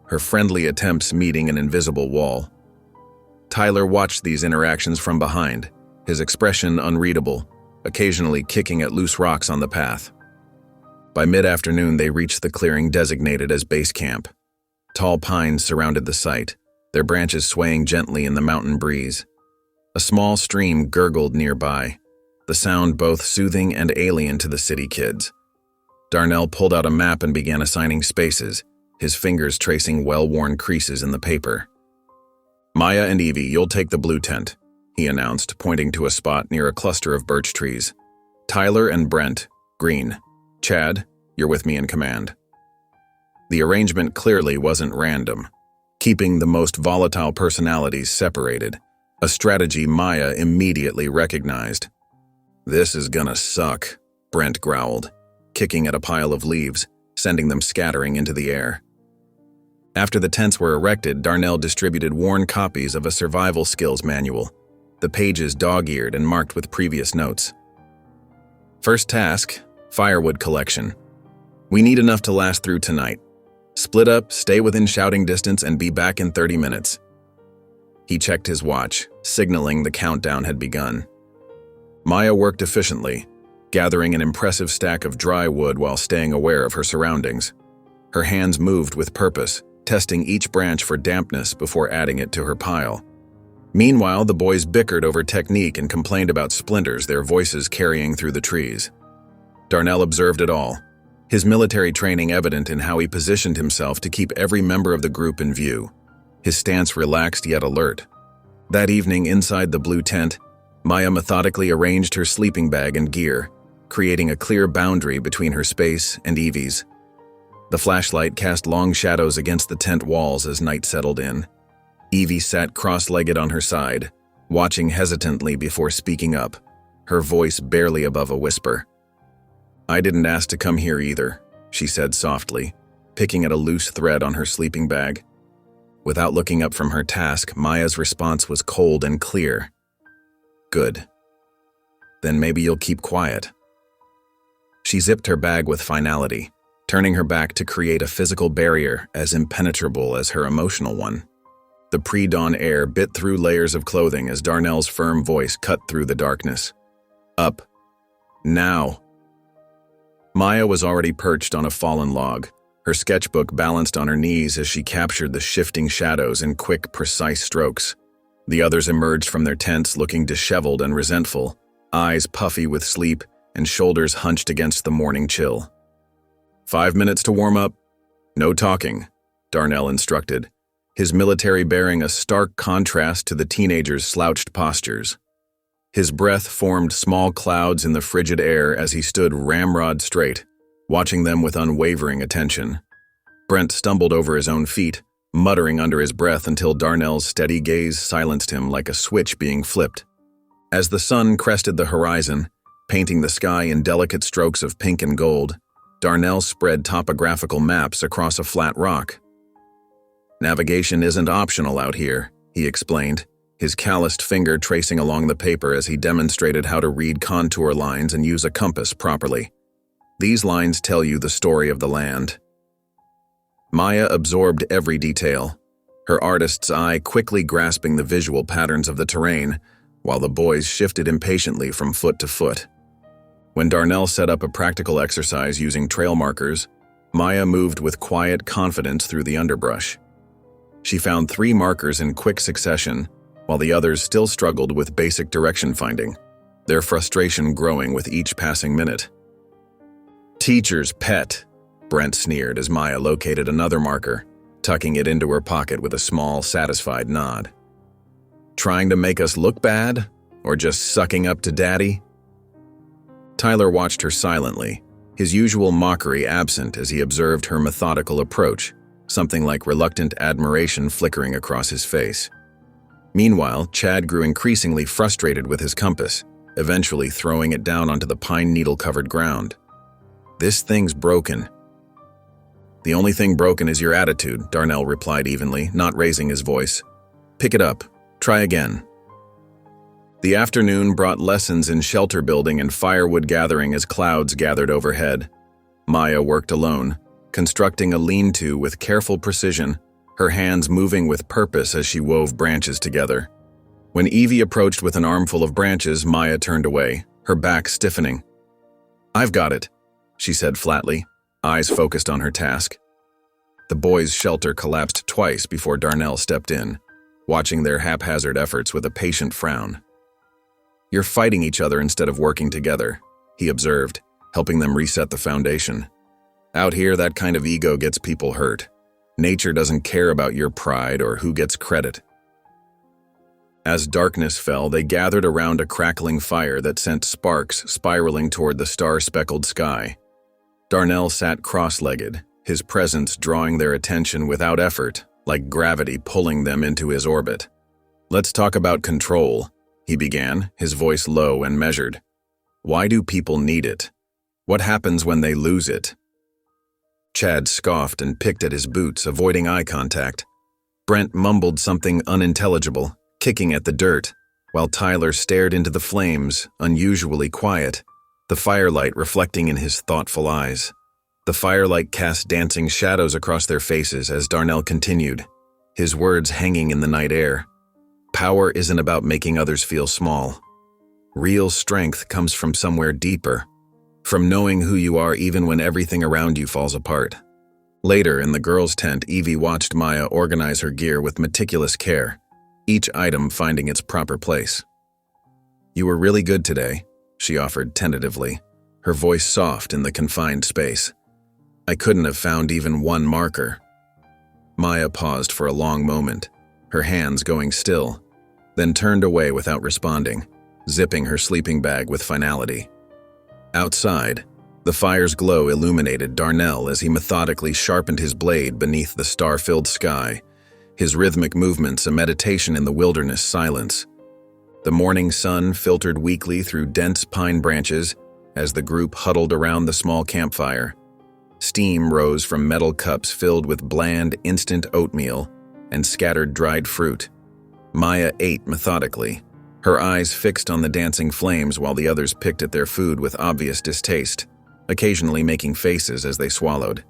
her friendly attempts meeting an invisible wall. Tyler watched these interactions from behind, his expression unreadable, occasionally kicking at loose rocks on the path. By mid-afternoon, they reached the clearing designated as base camp. Tall pines surrounded the site, their branches swaying gently in the mountain breeze. A small stream gurgled nearby, the sound both soothing and alien to the city kids. Darnell pulled out a map and began assigning spaces, his fingers tracing well-worn creases in the paper. "Maya and Evie, you'll take the blue tent," he announced, pointing to a spot near a cluster of birch trees. "Tyler and Brent, green. Chad, you're with me in command." The arrangement clearly wasn't random, keeping the most volatile personalities separated, a strategy Maya immediately recognized. "This is gonna suck," Brent growled, kicking at a pile of leaves, sending them scattering into the air. After the tents were erected, Darnell distributed worn copies of a survival skills manual, the pages dog-eared and marked with previous notes. "First task, firewood collection. We need enough to last through tonight. Split up, stay within shouting distance, and be back in 30 minutes. He checked his watch, signaling the countdown had begun. Maya worked efficiently, gathering an impressive stack of dry wood while staying aware of her surroundings. Her hands moved with purpose, testing each branch for dampness before adding it to her pile. Meanwhile, the boys bickered over technique and complained about splinters, their voices carrying through the trees. Darnell observed it all, his military training evident in how he positioned himself to keep every member of the group in view, his stance relaxed yet alert. That evening, inside the blue tent, Maya methodically arranged her sleeping bag and gear, creating a clear boundary between her space and Evie's. The flashlight cast long shadows against the tent walls as night settled in. Evie sat cross-legged on her side, watching hesitantly before speaking up, her voice barely above a whisper. "I didn't ask to come here either," she said softly, picking at a loose thread on her sleeping bag. Without looking up from her task, Maya's response was cold and clear. "Good. Then maybe you'll keep quiet." She zipped her bag with finality, turning her back to create a physical barrier as impenetrable as her emotional one. The pre-dawn air bit through layers of clothing as Darnell's firm voice cut through the darkness. "Up. Now." Maya was already perched on a fallen log, her sketchbook balanced on her knees as she captured the shifting shadows in quick, precise strokes. The others emerged from their tents looking disheveled and resentful, eyes puffy with sleep and shoulders hunched against the morning chill. 5 minutes to warm up. No talking, Darnell instructed, his military bearing a stark contrast to the teenagers' slouched postures. His breath formed small clouds in the frigid air as he stood ramrod straight, watching them with unwavering attention. Brent stumbled over his own feet, muttering under his breath until Darnell's steady gaze silenced him like a switch being flipped. As the sun crested the horizon, painting the sky in delicate strokes of pink and gold, Darnell spread topographical maps across a flat rock. "Navigation isn't optional out here," he explained, his calloused finger tracing along the paper as he demonstrated how to read contour lines and use a compass properly. "These lines tell you the story of the land." Maya absorbed every detail, her artist's eye quickly grasping the visual patterns of the terrain, while the boys shifted impatiently from foot to foot. When Darnell set up a practical exercise using trail markers, Maya moved with quiet confidence through the underbrush. She found 3 markers in quick succession, while the others still struggled with basic direction finding, their frustration growing with each passing minute. "Teacher's pet," Brent sneered as Maya located another marker, tucking it into her pocket with a small, satisfied nod. "Trying to make us look bad? Or just sucking up to Daddy?" Tyler watched her silently, his usual mockery absent as he observed her methodical approach, something like reluctant admiration flickering across his face. Meanwhile, Chad grew increasingly frustrated with his compass, eventually throwing it down onto the pine needle-covered ground. "This thing's broken." "The only thing broken is your attitude," Darnell replied evenly, not raising his voice. "Pick it up. Try again." The afternoon brought lessons in shelter building and firewood gathering as clouds gathered overhead. Maya worked alone, constructing a lean-to with careful precision, her hands moving with purpose as she wove branches together. When Evie approached with an armful of branches, Maya turned away, her back stiffening. "I've got it," she said flatly, eyes focused on her task. The boys' shelter collapsed twice before Darnell stepped in, watching their haphazard efforts with a patient frown. "You're fighting each other instead of working together," he observed, helping them reset the foundation. "Out here, that kind of ego gets people hurt. Nature doesn't care about your pride or who gets credit." As darkness fell, they gathered around a crackling fire that sent sparks spiraling toward the star-speckled sky. Darnell sat cross-legged, his presence drawing their attention without effort, like gravity pulling them into his orbit. "Let's talk about control," he began, his voice low and measured. "Why do people need it? What happens when they lose it?" Chad scoffed and picked at his boots, avoiding eye contact. Brent mumbled something unintelligible, kicking at the dirt, while Tyler stared into the flames, unusually quiet, the firelight reflecting in his thoughtful eyes. The firelight cast dancing shadows across their faces as Darnell continued, his words hanging in the night air. "Power isn't about making others feel small. Real strength comes from somewhere deeper, from knowing who you are even when everything around you falls apart." Later, in the girls' tent, Evie watched Maya organize her gear with meticulous care, each item finding its proper place. "You were really good today," she offered tentatively, her voice soft in the confined space. "I couldn't have found even one marker." Maya paused for a long moment, her hands going still, then turned away without responding, zipping her sleeping bag with finality. Outside, the fire's glow illuminated Darnell as he methodically sharpened his blade beneath the star-filled sky, his rhythmic movements a meditation in the wilderness silence. The morning sun filtered weakly through dense pine branches as the group huddled around the small campfire. Steam rose from metal cups filled with bland, instant oatmeal and scattered dried fruit. Maya ate methodically, her eyes fixed on the dancing flames while the others picked at their food with obvious distaste, occasionally making faces as they swallowed.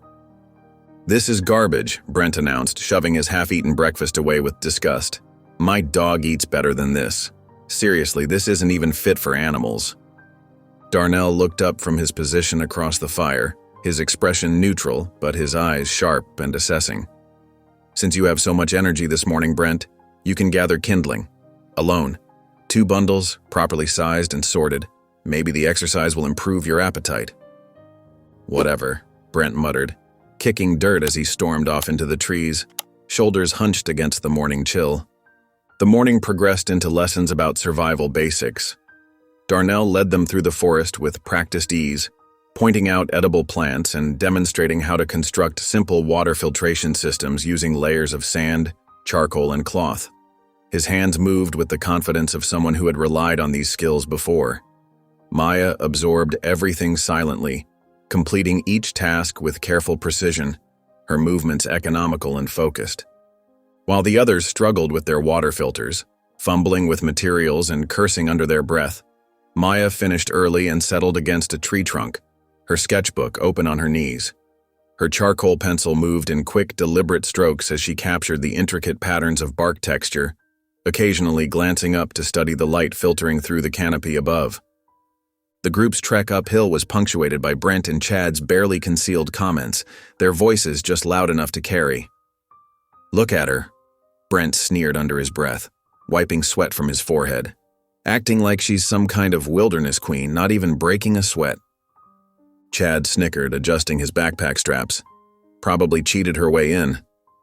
"This is garbage," Brent announced, shoving his half-eaten breakfast away with disgust. "My dog eats better than this. Seriously, this isn't even fit for animals." Darnell looked up from his position across the fire, his expression neutral, but his eyes sharp and assessing. "Since you have so much energy this morning, Brent, you can gather kindling. Alone. 2 bundles, properly sized and sorted. Maybe the exercise will improve your appetite." "Whatever," Brent muttered, kicking dirt as he stormed off into the trees, shoulders hunched against the morning chill. The morning progressed into lessons about survival basics. Darnell led them through the forest with practiced ease, pointing out edible plants and demonstrating how to construct simple water filtration systems using layers of sand, charcoal, and cloth. His hands moved with the confidence of someone who had relied on these skills before. Maya absorbed everything silently, completing each task with careful precision, her movements economical and focused. While the others struggled with their water filters, fumbling with materials and cursing under their breath, Maya finished early and settled against a tree trunk, her sketchbook open on her knees. Her charcoal pencil moved in quick, deliberate strokes as she captured the intricate patterns of bark texture, occasionally glancing up to study the light filtering through the canopy above. The group's trek uphill was punctuated by Brent and Chad's barely concealed comments, their voices just loud enough to carry. "Look at her," Brent sneered under his breath, wiping sweat from his forehead. "Acting like she's some kind of wilderness queen, not even breaking a sweat." Chad snickered, adjusting his backpack straps. "Probably cheated her way in.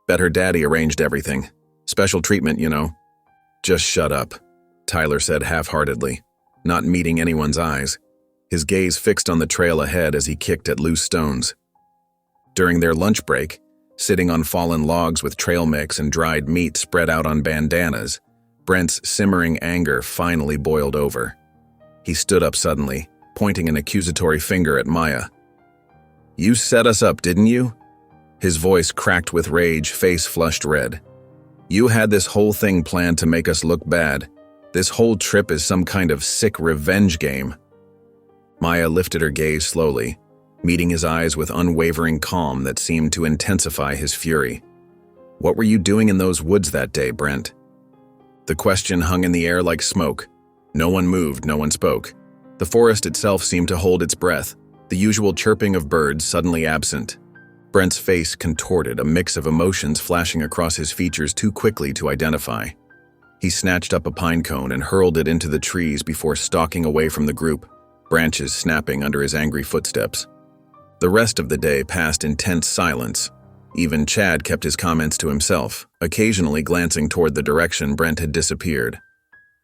Bet her daddy arranged everything. Special treatment, you know." "Just shut up," Tyler said half-heartedly, not meeting anyone's eyes, his gaze fixed on the trail ahead as he kicked at loose stones. During their lunch break, sitting on fallen logs with trail mix and dried meat spread out on bandanas, Brent's simmering anger finally boiled over. He stood up suddenly, pointing an accusatory finger at Maya. "You set us up, didn't you?" His voice cracked with rage, face flushed red. "You had this whole thing planned to make us look bad. This whole trip is some kind of sick revenge game." Maya lifted her gaze slowly, meeting his eyes with unwavering calm that seemed to intensify his fury. "What were you doing in those woods that day, Brent?" The question hung in the air like smoke. No one moved, no one spoke. The forest itself seemed to hold its breath, the usual chirping of birds suddenly absent. Brent's face contorted, a mix of emotions flashing across his features too quickly to identify. He snatched up a pine cone and hurled it into the trees before stalking away from the group, branches snapping under his angry footsteps. The rest of the day passed in tense silence. Even Chad kept his comments to himself, occasionally glancing toward the direction Brent had disappeared.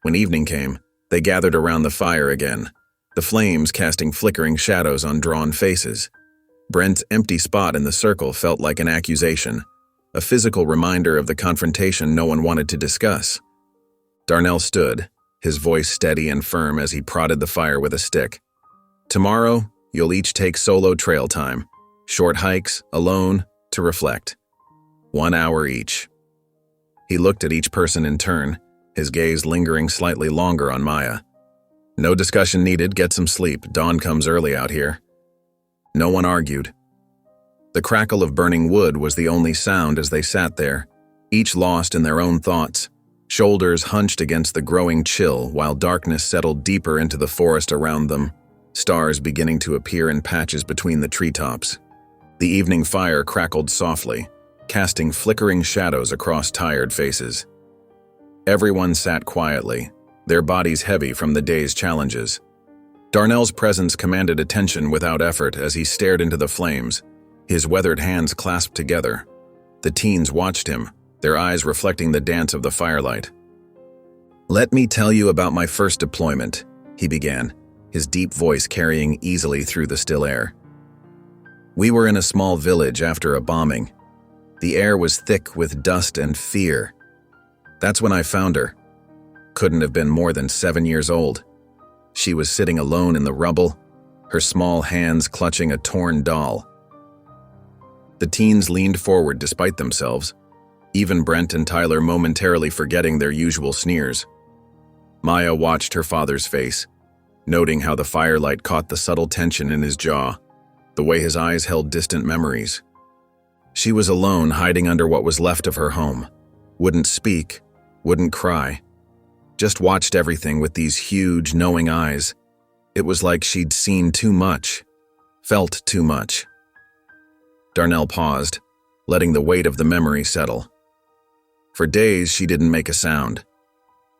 When evening came, they gathered around the fire again, the flames casting flickering shadows on drawn faces. Brent's empty spot in the circle felt like an accusation, a physical reminder of the confrontation no one wanted to discuss. Darnell stood, his voice steady and firm as he prodded the fire with a stick. "Tomorrow, you'll each take solo trail time. Short hikes, alone, to reflect. 1 hour each." He looked at each person in turn, his gaze lingering slightly longer on Maya. "No discussion needed, get some sleep. Dawn comes early out here." No one argued. The crackle of burning wood was the only sound as they sat there, each lost in their own thoughts, shoulders hunched against the growing chill while darkness settled deeper into the forest around them, stars beginning to appear in patches between the treetops. The evening fire crackled softly, casting flickering shadows across tired faces. Everyone sat quietly, their bodies heavy from the day's challenges. Darnell's presence commanded attention without effort as he stared into the flames, his weathered hands clasped together. The teens watched him, their eyes reflecting the dance of the firelight. "Let me tell you about my first deployment," he began, his deep voice carrying easily through the still air. "We were in a small village after a bombing. The air was thick with dust and fear. That's when I found her. Couldn't have been more than 7 years old. She was sitting alone in the rubble, her small hands clutching a torn doll." The teens leaned forward despite themselves, even Brent and Tyler momentarily forgetting their usual sneers. Maya watched her father's face, noting how the firelight caught the subtle tension in his jaw, the way his eyes held distant memories. She was alone, hiding under what was left of her home. Wouldn't speak, wouldn't cry. Just watched everything with these huge, knowing eyes. It was like she'd seen too much, felt too much. Darnell paused, letting the weight of the memory settle. For days, she didn't make a sound.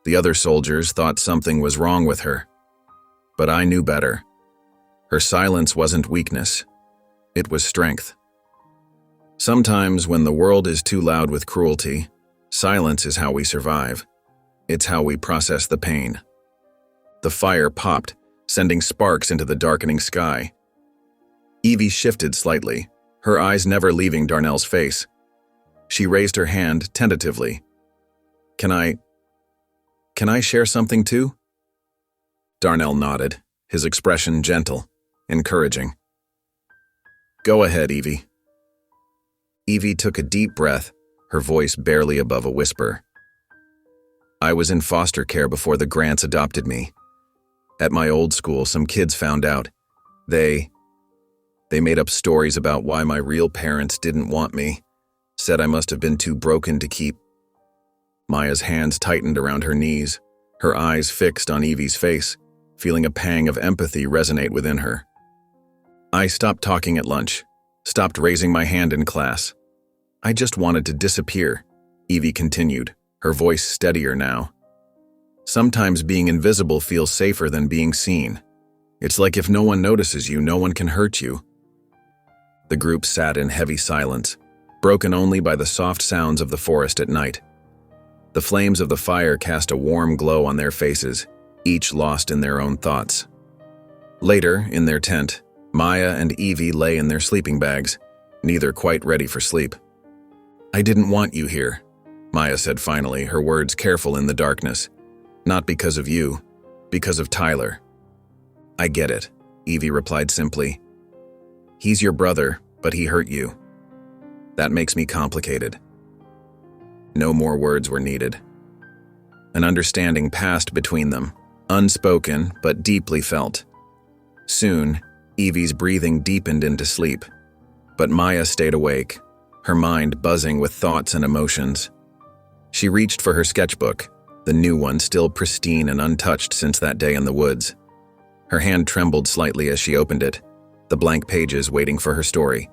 The other soldiers thought something was wrong with her. But I knew better. Her silence wasn't weakness. It was strength. Sometimes, when the world is too loud with cruelty, silence is how we survive. It's how we process the pain. The fire popped, sending sparks into the darkening sky. Evie shifted slightly, her eyes never leaving Darnell's face. She raised her hand tentatively. Can I share something too?" Darnell nodded, his expression gentle, encouraging. "Go ahead, Evie." Evie took a deep breath, her voice barely above a whisper. "I was in foster care before the Grants adopted me. At my old school, some kids found out. They..." They made up stories about why my real parents didn't want me, said I must have been too broken to keep. Maya's hands tightened around her knees, her eyes fixed on Evie's face, feeling a pang of empathy resonate within her. I stopped talking at lunch, stopped raising my hand in class. I just wanted to disappear, Evie continued, her voice steadier now. Sometimes being invisible feels safer than being seen. It's like if no one notices you, no one can hurt you. The group sat in heavy silence, broken only by the soft sounds of the forest at night. The flames of the fire cast a warm glow on their faces, each lost in their own thoughts. Later, in their tent, Maya and Evie lay in their sleeping bags, neither quite ready for sleep. "I didn't want you here," Maya said finally, her words careful in the darkness. "Not because of you, because of Tyler." "I get it," Evie replied simply. "He's your brother, but he hurt you. That makes me complicated." No more words were needed. An understanding passed between them, unspoken but deeply felt. Soon, Evie's breathing deepened into sleep, but Maya stayed awake, her mind buzzing with thoughts and emotions. She reached for her sketchbook, the new one still pristine and untouched since that day in the woods. Her hand trembled slightly as she opened it, the blank pages waiting for her story.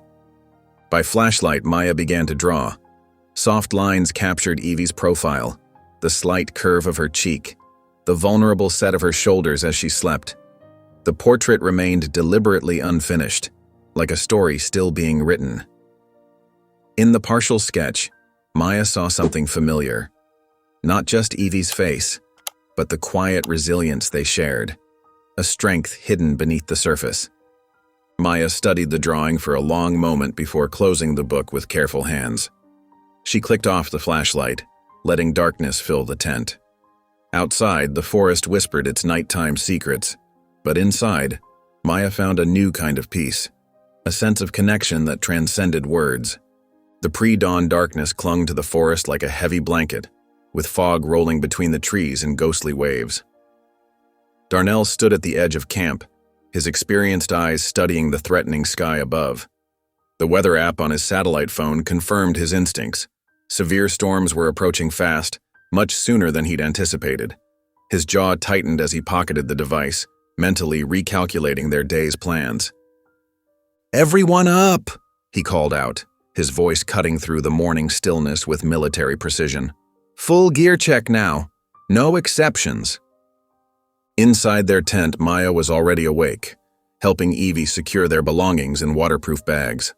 By flashlight, Maya began to draw. Soft lines captured Evie's profile, the slight curve of her cheek, the vulnerable set of her shoulders as she slept. The portrait remained deliberately unfinished, like a story still being written. In the partial sketch, Maya saw something familiar. Not just Evie's face, but the quiet resilience they shared, a strength hidden beneath the surface. Maya studied the drawing for a long moment before closing the book with careful hands. She clicked off the flashlight, letting darkness fill the tent. Outside, the forest whispered its nighttime secrets, but inside, Maya found a new kind of peace, a sense of connection that transcended words. The pre-dawn darkness clung to the forest like a heavy blanket, with fog rolling between the trees in ghostly waves. Darnell stood at the edge of camp, his experienced eyes studying the threatening sky above. The weather app on his satellite phone confirmed his instincts. Severe storms were approaching fast, much sooner than he'd anticipated. His jaw tightened as he pocketed the device, mentally recalculating their day's plans. "Everyone up!" he called out, his voice cutting through the morning stillness with military precision. "Full gear check now. No exceptions." Inside their tent, Maya was already awake, helping Evie secure their belongings in waterproof bags.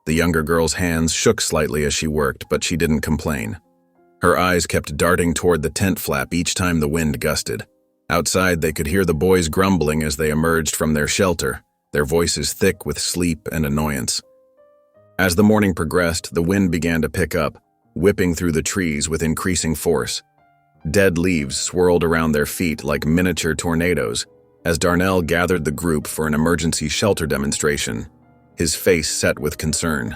The younger girl's hands shook slightly as she worked, but she didn't complain. Her eyes kept darting toward the tent flap each time the wind gusted. Outside, they could hear the boys grumbling as they emerged from their shelter, their voices thick with sleep and annoyance. As the morning progressed, the wind began to pick up, whipping through the trees with increasing force. Dead leaves swirled around their feet like miniature tornadoes as Darnell gathered the group for an emergency shelter demonstration, his face set with concern.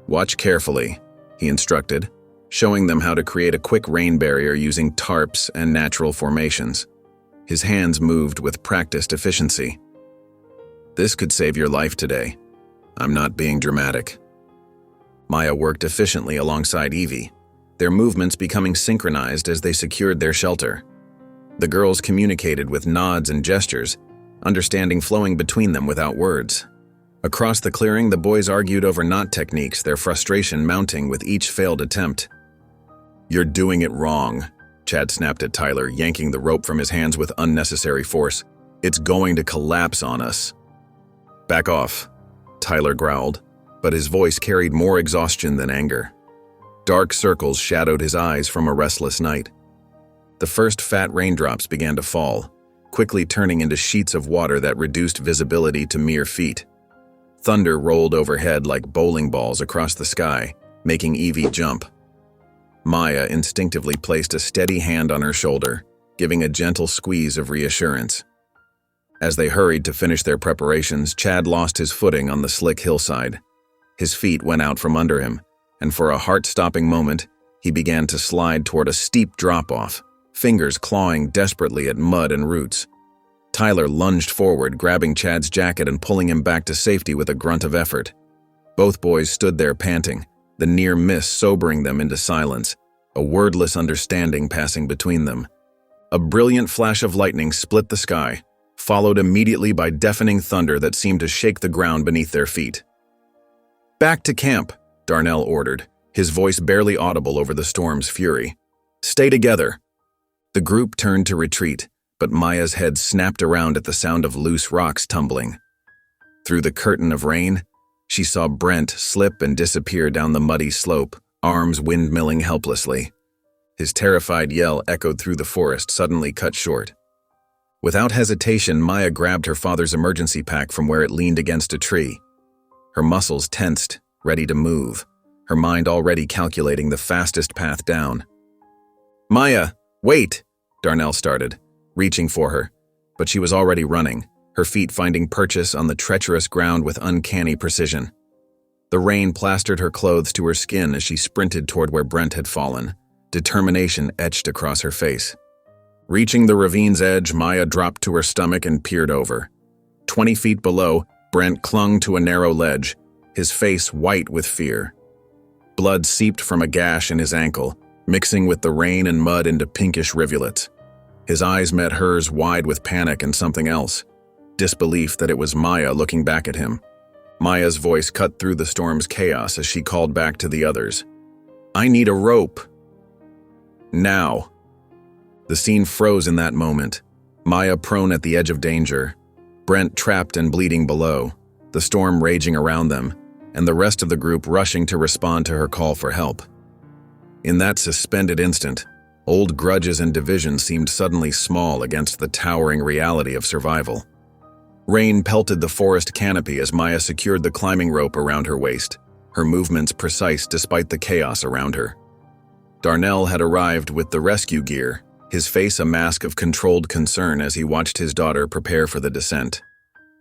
"Watch carefully," he instructed, showing them how to create a quick rain barrier using tarps and natural formations. His hands moved with practiced efficiency. "This could save your life today. I'm not being dramatic." Maya worked efficiently alongside Evie, their movements becoming synchronized as they secured their shelter. The girls communicated with nods and gestures, understanding flowing between them without words. Across the clearing, the boys argued over knot techniques, their frustration mounting with each failed attempt. "You're doing it wrong," Chad snapped at Tyler, yanking the rope from his hands with unnecessary force. "It's going to collapse on us." "Back off," Tyler growled, but his voice carried more exhaustion than anger. Dark circles shadowed his eyes from a restless night. The first fat raindrops began to fall, quickly turning into sheets of water that reduced visibility to mere feet. Thunder rolled overhead like bowling balls across the sky, making Evie jump. Maya instinctively placed a steady hand on her shoulder, giving a gentle squeeze of reassurance. As they hurried to finish their preparations, Chad lost his footing on the slick hillside. His feet went out from under him, and for a heart-stopping moment, he began to slide toward a steep drop-off, fingers clawing desperately at mud and roots. Tyler lunged forward, grabbing Chad's jacket and pulling him back to safety with a grunt of effort. Both boys stood there panting, the near miss sobering them into silence, a wordless understanding passing between them. A brilliant flash of lightning split the sky, followed immediately by deafening thunder that seemed to shake the ground beneath their feet. "Back to camp," Darnell ordered, his voice barely audible over the storm's fury. "Stay together." The group turned to retreat, but Maya's head snapped around at the sound of loose rocks tumbling. Through the curtain of rain, she saw Brent slip and disappear down the muddy slope, arms windmilling helplessly. His terrified yell echoed through the forest, suddenly cut short. Without hesitation, Maya grabbed her father's emergency pack from where it leaned against a tree. Her muscles tensed, ready to move, her mind already calculating the fastest path down. "Maya, wait!" Darnell started, reaching for her, but she was already running, her feet finding purchase on the treacherous ground with uncanny precision. The rain plastered her clothes to her skin as she sprinted toward where Brent had fallen, determination etched across her face. Reaching the ravine's edge, Maya dropped to her stomach and peered over. 20 feet below, Brent clung to a narrow ledge, his face white with fear. Blood seeped from a gash in his ankle, mixing with the rain and mud into pinkish rivulets. His eyes met hers, wide with panic and something else, disbelief that it was Maya looking back at him. Maya's voice cut through the storm's chaos as she called back to the others. "I need a rope. Now." The scene froze in that moment, Maya prone at the edge of danger, Brent trapped and bleeding below, the storm raging around them, and the rest of the group rushing to respond to her call for help. In that suspended instant, old grudges and divisions seemed suddenly small against the towering reality of survival. Rain pelted the forest canopy as Maya secured the climbing rope around her waist, her movements precise despite the chaos around her. Darnell had arrived with the rescue gear, his face a mask of controlled concern as he watched his daughter prepare for the descent.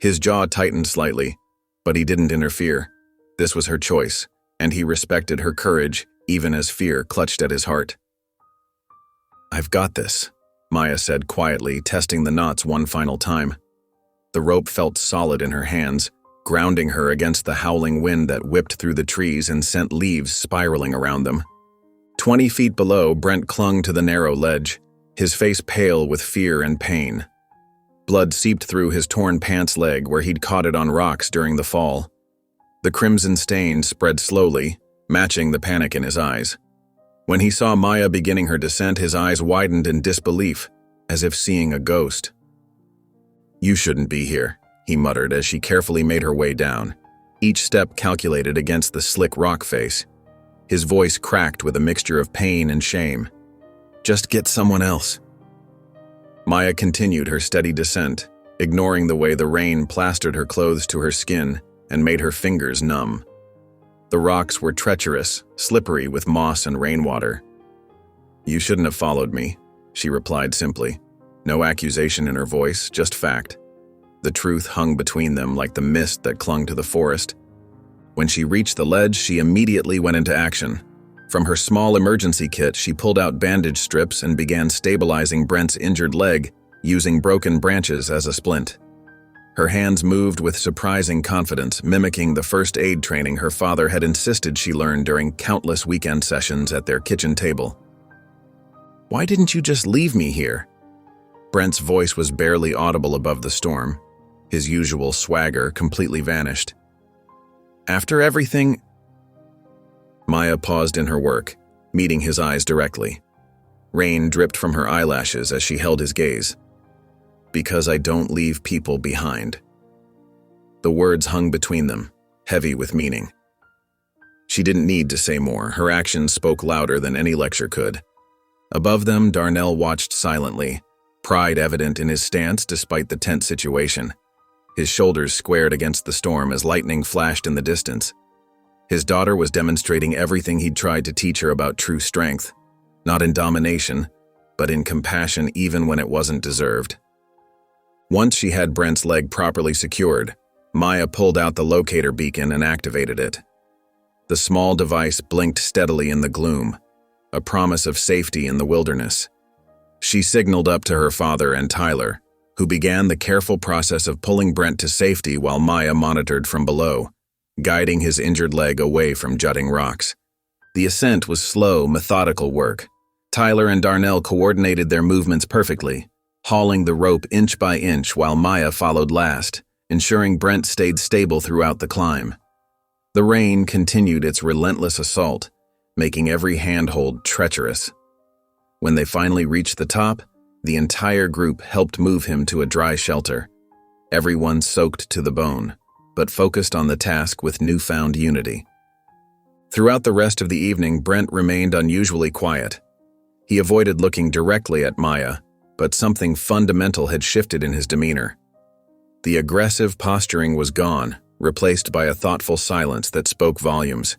His jaw tightened slightly, but he didn't interfere. This was her choice, and he respected her courage, even as fear clutched at his heart. "I've got this," Maya said quietly, testing the knots one final time. The rope felt solid in her hands, grounding her against the howling wind that whipped through the trees and sent leaves spiraling around them. 20 feet below, Brent clung to the narrow ledge, his face pale with fear and pain. Blood seeped through his torn pants leg where he'd caught it on rocks during the fall. The crimson stain spread slowly, matching the panic in his eyes. When he saw Maya beginning her descent, his eyes widened in disbelief, as if seeing a ghost. "You shouldn't be here," he muttered as she carefully made her way down, each step calculated against the slick rock face. His voice cracked with a mixture of pain and shame. "Just get someone else." Maya continued her steady descent, ignoring the way the rain plastered her clothes to her skin and made her fingers numb. The rocks were treacherous, slippery with moss and rainwater. "You shouldn't have followed me," she replied simply. No accusation in her voice, just fact. The truth hung between them like the mist that clung to the forest. When she reached the ledge, she immediately went into action. From her small emergency kit, she pulled out bandage strips and began stabilizing Brent's injured leg, using broken branches as a splint. Her hands moved with surprising confidence, mimicking the first aid training her father had insisted she learn during countless weekend sessions at their kitchen table. "Why didn't you just leave me here?" Brent's voice was barely audible above the storm. His usual swagger completely vanished. "After everything—" Maya paused in her work, meeting his eyes directly. Rain dripped from her eyelashes as she held his gaze. "Because I don't leave people behind." The words hung between them, heavy with meaning. She didn't need to say more. Her actions spoke louder than any lecture could. Above them, Darnell watched silently, pride evident in his stance despite the tense situation. His shoulders squared against the storm as lightning flashed in the distance. His daughter was demonstrating everything he'd tried to teach her about true strength, not in domination, but in compassion even when it wasn't deserved. Once she had Brent's leg properly secured, Maya pulled out the locator beacon and activated it. The small device blinked steadily in the gloom, a promise of safety in the wilderness. She signaled up to her father and Tyler, who began the careful process of pulling Brent to safety while Maya monitored from below, guiding his injured leg away from jutting rocks. The ascent was slow, methodical work. Tyler and Darnell coordinated their movements perfectly, hauling the rope inch by inch while Maya followed last, ensuring Brent stayed stable throughout the climb. The rain continued its relentless assault, making every handhold treacherous. When they finally reached the top, the entire group helped move him to a dry shelter. Everyone soaked to the bone, but focused on the task with newfound unity. Throughout the rest of the evening, Brent remained unusually quiet. He avoided looking directly at Maya, but something fundamental had shifted in his demeanor. The aggressive posturing was gone, replaced by a thoughtful silence that spoke volumes.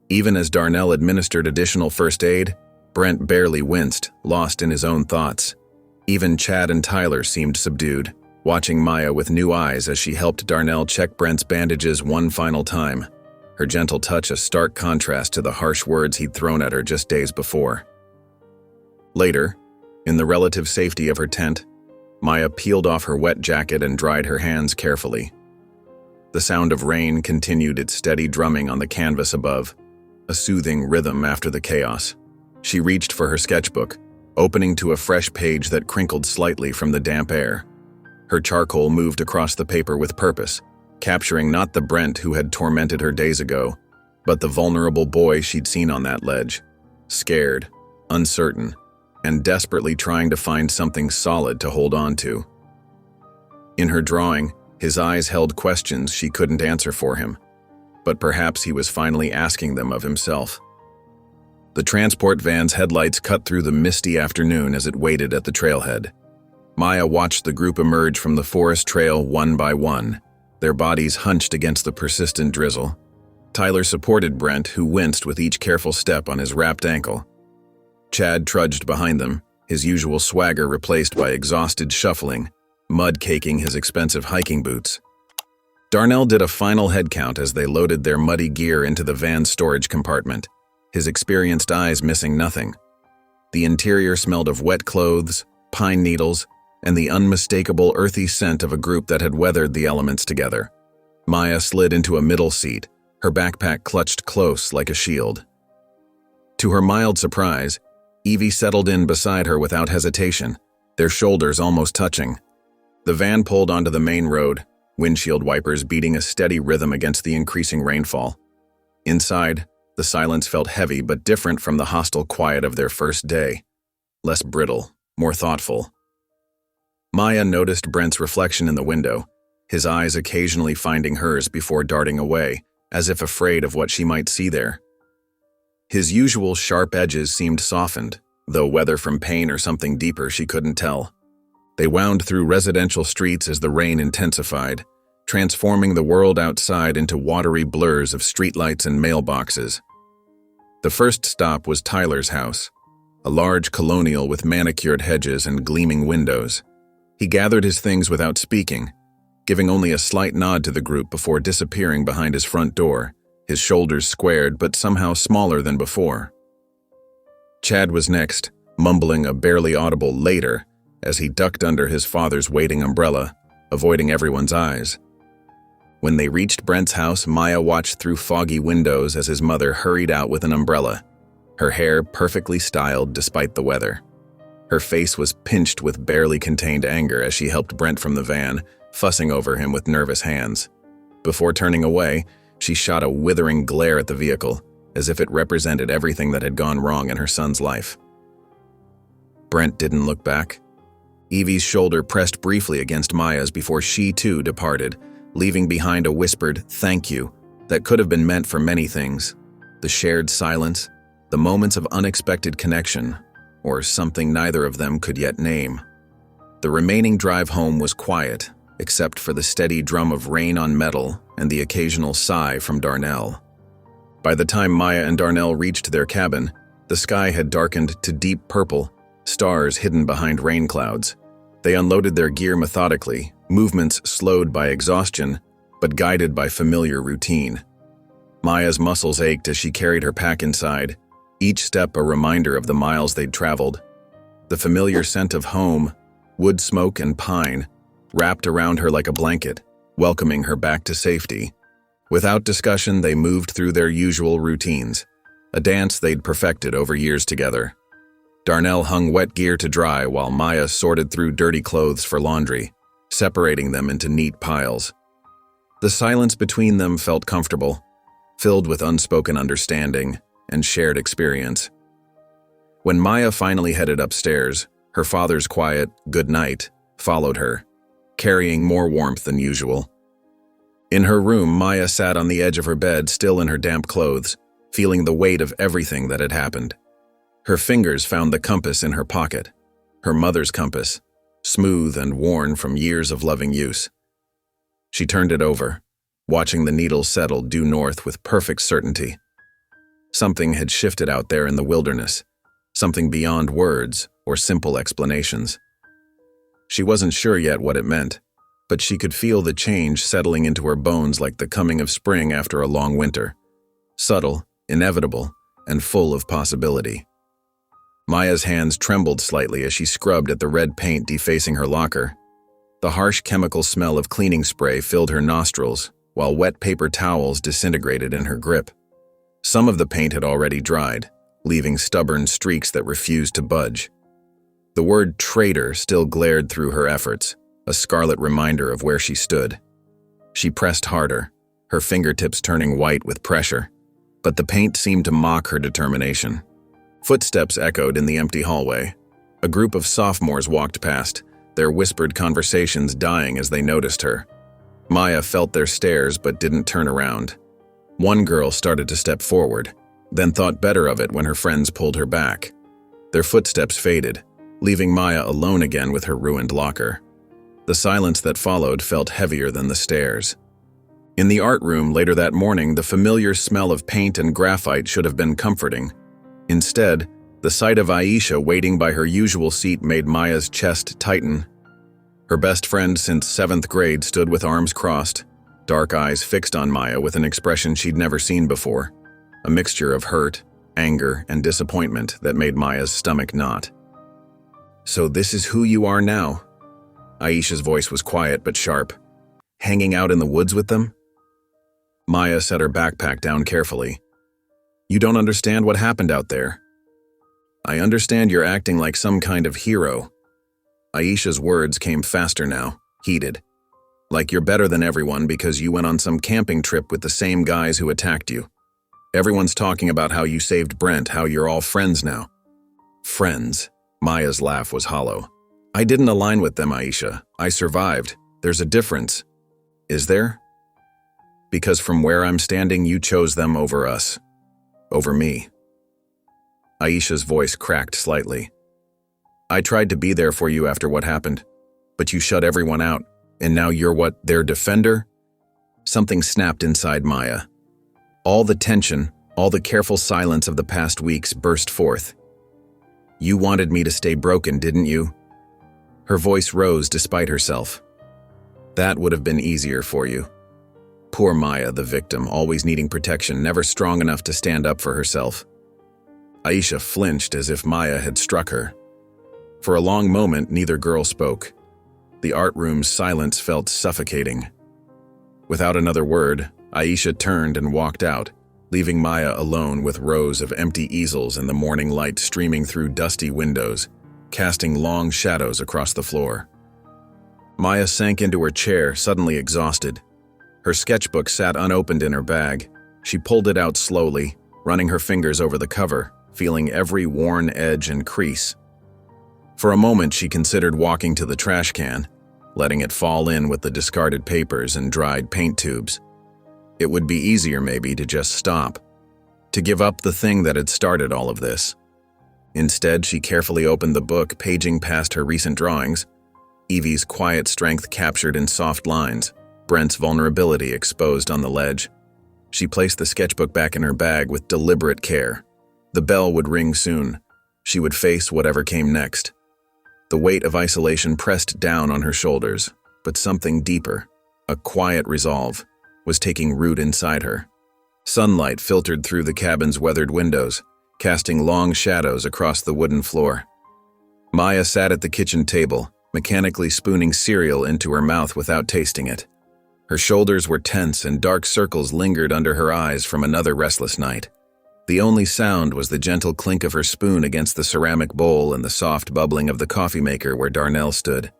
Even as Darnell administered additional first aid, Brent barely winced, lost in his own thoughts. Even Chad and Tyler seemed subdued, watching Maya with new eyes as she helped Darnell check Brent's bandages one final time, her gentle touch a stark contrast to the harsh words he'd thrown at her just days before. Later, in the relative safety of her tent, Maya peeled off her wet jacket and dried her hands carefully. The sound of rain continued its steady drumming on the canvas above, a soothing rhythm after the chaos. She reached for her sketchbook, opening to a fresh page that crinkled slightly from the damp air. Her charcoal moved across the paper with purpose, capturing not the Brent who had tormented her days ago, but the vulnerable boy she'd seen on that ledge, scared, uncertain, and desperately trying to find something solid to hold on to. In her drawing, his eyes held questions she couldn't answer for him, but perhaps he was finally asking them of himself. The transport van's headlights cut through the misty afternoon as it waited at the trailhead. Maya watched the group emerge from the forest trail one by one, their bodies hunched against the persistent drizzle. Tyler supported Brent, who winced with each careful step on his wrapped ankle. Chad trudged behind them, his usual swagger replaced by exhausted shuffling, mud caking his expensive hiking boots. Darnell did a final head count as they loaded their muddy gear into the van's storage compartment, his experienced eyes missing nothing. The interior smelled of wet clothes, pine needles, and the unmistakable earthy scent of a group that had weathered the elements together. Maya slid into a middle seat, her backpack clutched close like a shield. To her mild surprise, Evie settled in beside her without hesitation, their shoulders almost touching. The van pulled onto the main road, windshield wipers beating a steady rhythm against the increasing rainfall. Inside, the silence felt heavy but different from the hostile quiet of their first day. Less brittle, more thoughtful. Maya noticed Brent's reflection in the window, his eyes occasionally finding hers before darting away, as if afraid of what she might see there. His usual sharp edges seemed softened, though whether from pain or something deeper she couldn't tell. They wound through residential streets as the rain intensified, transforming the world outside into watery blurs of streetlights and mailboxes. The first stop was Tyler's house, a large colonial with manicured hedges and gleaming windows. He gathered his things without speaking, giving only a slight nod to the group before disappearing behind his front door, his shoulders squared but somehow smaller than before. Chad was next, mumbling a barely audible "later" as he ducked under his father's waiting umbrella, avoiding everyone's eyes. When they reached Brent's house, Maya watched through foggy windows as his mother hurried out with an umbrella, her hair perfectly styled despite the weather. Her face was pinched with barely contained anger as she helped Brent from the van, fussing over him with nervous hands. Before turning away, she shot a withering glare at the vehicle, as if it represented everything that had gone wrong in her son's life. Brent didn't look back. Evie's shoulder pressed briefly against Maya's before she too departed, leaving behind a whispered "thank you" that could have been meant for many things. The shared silence, the moments of unexpected connection, or something neither of them could yet name. The remaining drive home was quiet, except for the steady drum of rain on metal and the occasional sigh from Darnell. By the time Maya and Darnell reached their cabin, the sky had darkened to deep purple, stars hidden behind rain clouds. They unloaded their gear methodically, movements slowed by exhaustion, but guided by familiar routine. Maya's muscles ached as she carried her pack inside, each step a reminder of the miles they'd traveled. The familiar scent of home, wood smoke and pine, wrapped around her like a blanket, welcoming her back to safety. Without discussion, they moved through their usual routines, a dance they'd perfected over years together. Darnell hung wet gear to dry while Maya sorted through dirty clothes for laundry, separating them into neat piles. The silence between them felt comfortable, filled with unspoken understanding and shared experience. When Maya finally headed upstairs, her father's quiet "good night" followed her, carrying more warmth than usual. In her room, Maya sat on the edge of her bed, still in her damp clothes, feeling the weight of everything that had happened. Her fingers found the compass in her pocket, her mother's compass, smooth and worn from years of loving use. She turned it over, watching the needle settle due north with perfect certainty. Something had shifted out there in the wilderness, something beyond words or simple explanations. She wasn't sure yet what it meant, but she could feel the change settling into her bones like the coming of spring after a long winter. Subtle, inevitable, and full of possibility. Maya's hands trembled slightly as she scrubbed at the red paint defacing her locker. The harsh chemical smell of cleaning spray filled her nostrils, while wet paper towels disintegrated in her grip. Some of the paint had already dried, leaving stubborn streaks that refused to budge. The word traitor still glared through her efforts, a scarlet reminder of where she stood. She pressed harder, her fingertips turning white with pressure, but the paint seemed to mock her determination. Footsteps echoed in the empty hallway. A group of sophomores walked past, their whispered conversations dying as they noticed her. Maya felt their stares but didn't turn around. One girl started to step forward, then thought better of it when her friends pulled her back. Their footsteps faded, leaving Maya alone again with her ruined locker. The silence that followed felt heavier than the stares. In the art room later that morning, the familiar smell of paint and graphite should have been comforting. Instead, the sight of Aisha waiting by her usual seat made Maya's chest tighten. Her best friend since 7th grade stood with arms crossed, dark eyes fixed on Maya with an expression she'd never seen before, a mixture of hurt, anger, and disappointment that made Maya's stomach knot. "So this is who you are now?" Aisha's voice was quiet but sharp. "Hanging out in the woods with them?" Maya set her backpack down carefully. "You don't understand what happened out there." "I understand you're acting like some kind of hero." Aisha's words came faster now, heated. "Like you're better than everyone because you went on some camping trip with the same guys who attacked you. Everyone's talking about how you saved Brent, how you're all friends now." "Friends?" Maya's laugh was hollow. "I didn't align with them, Aisha. I survived. There's a difference." "Is there?" "Because from where I'm standing, you chose them over us. Over me." Aisha's voice cracked slightly. "I tried to be there for you after what happened, but you shut everyone out, and now you're what, their defender?" Something snapped inside Maya. All the tension, all the careful silence of the past weeks burst forth. "You wanted me to stay broken, didn't you?" Her voice rose despite herself. "That would have been easier for you." Poor Maya, the victim, always needing protection, never strong enough to stand up for herself. Aisha flinched as if Maya had struck her. For a long moment, neither girl spoke. The art room's silence felt suffocating. Without another word, Aisha turned and walked out, leaving Maya alone with rows of empty easels and the morning light streaming through dusty windows, casting long shadows across the floor. Maya sank into her chair, suddenly exhausted. Her sketchbook sat unopened in her bag. She pulled it out slowly, running her fingers over the cover, feeling every worn edge and crease. For a moment, she considered walking to the trash can, letting it fall in with the discarded papers and dried paint tubes. It would be easier maybe to just stop, to give up the thing that had started all of this. Instead, she carefully opened the book, paging past her recent drawings. Evie's quiet strength captured in soft lines, Brent's vulnerability exposed on the ledge. She placed the sketchbook back in her bag with deliberate care. The bell would ring soon. She would face whatever came next. The weight of isolation pressed down on her shoulders, but something deeper, a quiet resolve, was taking root inside her. Sunlight filtered through the cabin's weathered windows, casting long shadows across the wooden floor. Maya sat at the kitchen table, mechanically spooning cereal into her mouth without tasting it. Her shoulders were tense and dark circles lingered under her eyes from another restless night. The only sound was the gentle clink of her spoon against the ceramic bowl and the soft bubbling of the coffee maker where Darnell stood,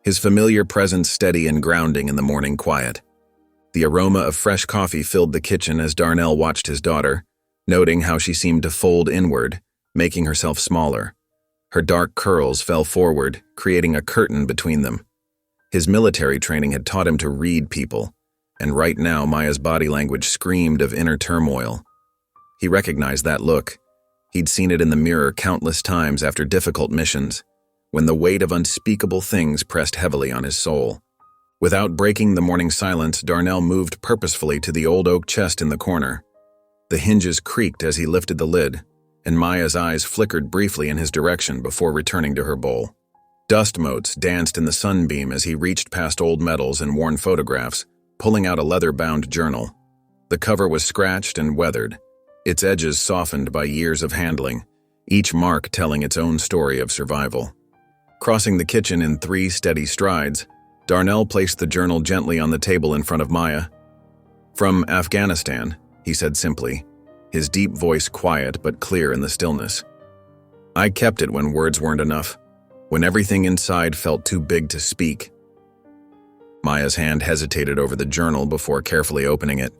his familiar presence steady and grounding in the morning quiet. The aroma of fresh coffee filled the kitchen as Darnell watched his daughter, noting how she seemed to fold inward, making herself smaller. Her dark curls fell forward, creating a curtain between them. His military training had taught him to read people, and right now Maya's body language screamed of inner turmoil. He recognized that look. He'd seen it in the mirror countless times after difficult missions, when the weight of unspeakable things pressed heavily on his soul. Without breaking the morning silence, Darnell moved purposefully to the old oak chest in the corner. The hinges creaked as he lifted the lid, and Maya's eyes flickered briefly in his direction before returning to her bowl. Dust motes danced in the sunbeam as he reached past old medals and worn photographs, pulling out a leather-bound journal. The cover was scratched and weathered, its edges softened by years of handling, each mark telling its own story of survival. Crossing the kitchen in 3 steady strides, Darnell placed the journal gently on the table in front of Maya. "From Afghanistan," he said simply, his deep voice quiet but clear in the stillness. "I kept it when words weren't enough, when everything inside felt too big to speak." Maya's hand hesitated over the journal before carefully opening it.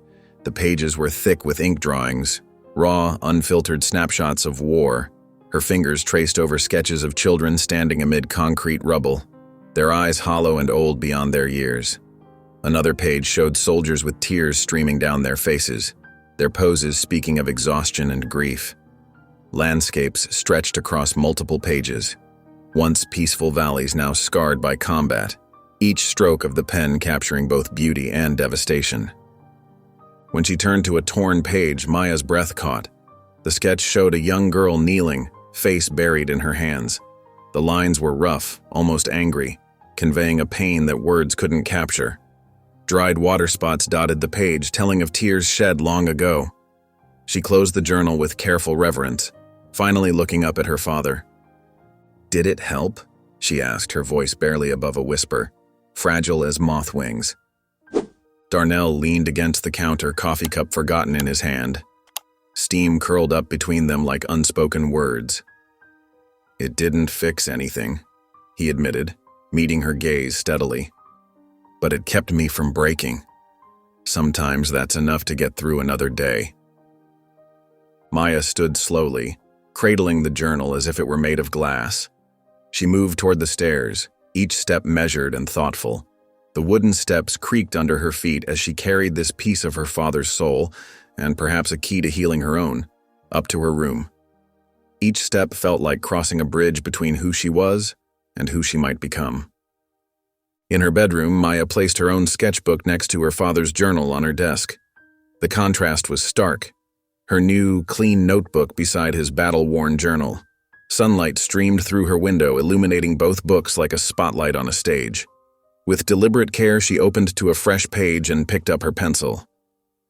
The pages were thick with ink drawings, raw, unfiltered snapshots of war. Her fingers traced over sketches of children standing amid concrete rubble, their eyes hollow and old beyond their years. Another page showed soldiers with tears streaming down their faces, their poses speaking of exhaustion and grief. Landscapes stretched across multiple pages, once peaceful valleys now scarred by combat, each stroke of the pen capturing both beauty and devastation. When she turned to a torn page, Maya's breath caught. The sketch showed a young girl kneeling, face buried in her hands. The lines were rough, almost angry, conveying a pain that words couldn't capture. Dried water spots dotted the page, telling of tears shed long ago. She closed the journal with careful reverence, finally looking up at her father. "Did it help?" she asked, her voice barely above a whisper, fragile as moth wings. Darnell leaned against the counter, coffee cup forgotten in his hand. Steam curled up between them like unspoken words. "It didn't fix anything," he admitted, meeting her gaze steadily. "But it kept me from breaking. Sometimes that's enough to get through another day." Maya stood slowly, cradling the journal as if it were made of glass. She moved toward the stairs, each step measured and thoughtful. The wooden steps creaked under her feet as she carried this piece of her father's soul, and perhaps a key to healing her own, up to her room. Each step felt like crossing a bridge between who she was and who she might become. In her bedroom, Maya placed her own sketchbook next to her father's journal on her desk. The contrast was stark. Her new, clean notebook beside his battle-worn journal. Sunlight streamed through her window, illuminating both books like a spotlight on a stage. With deliberate care, she opened to a fresh page and picked up her pencil.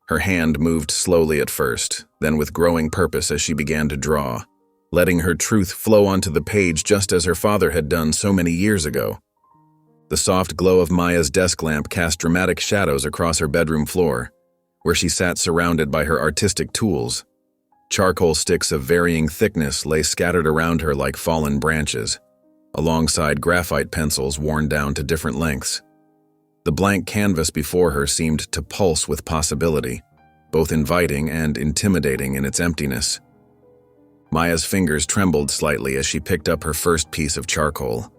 Her hand moved slowly at first, then with growing purpose as she began to draw, letting her truth flow onto the page just as her father had done so many years ago. The soft glow of Maya's desk lamp cast dramatic shadows across her bedroom floor, where she sat surrounded by her artistic tools. Charcoal sticks of varying thickness lay scattered around her like fallen branches, alongside graphite pencils worn down to different lengths. The blank canvas before her seemed to pulse with possibility, both inviting and intimidating in its emptiness. Maya's fingers trembled slightly as she picked up her first piece of charcoal.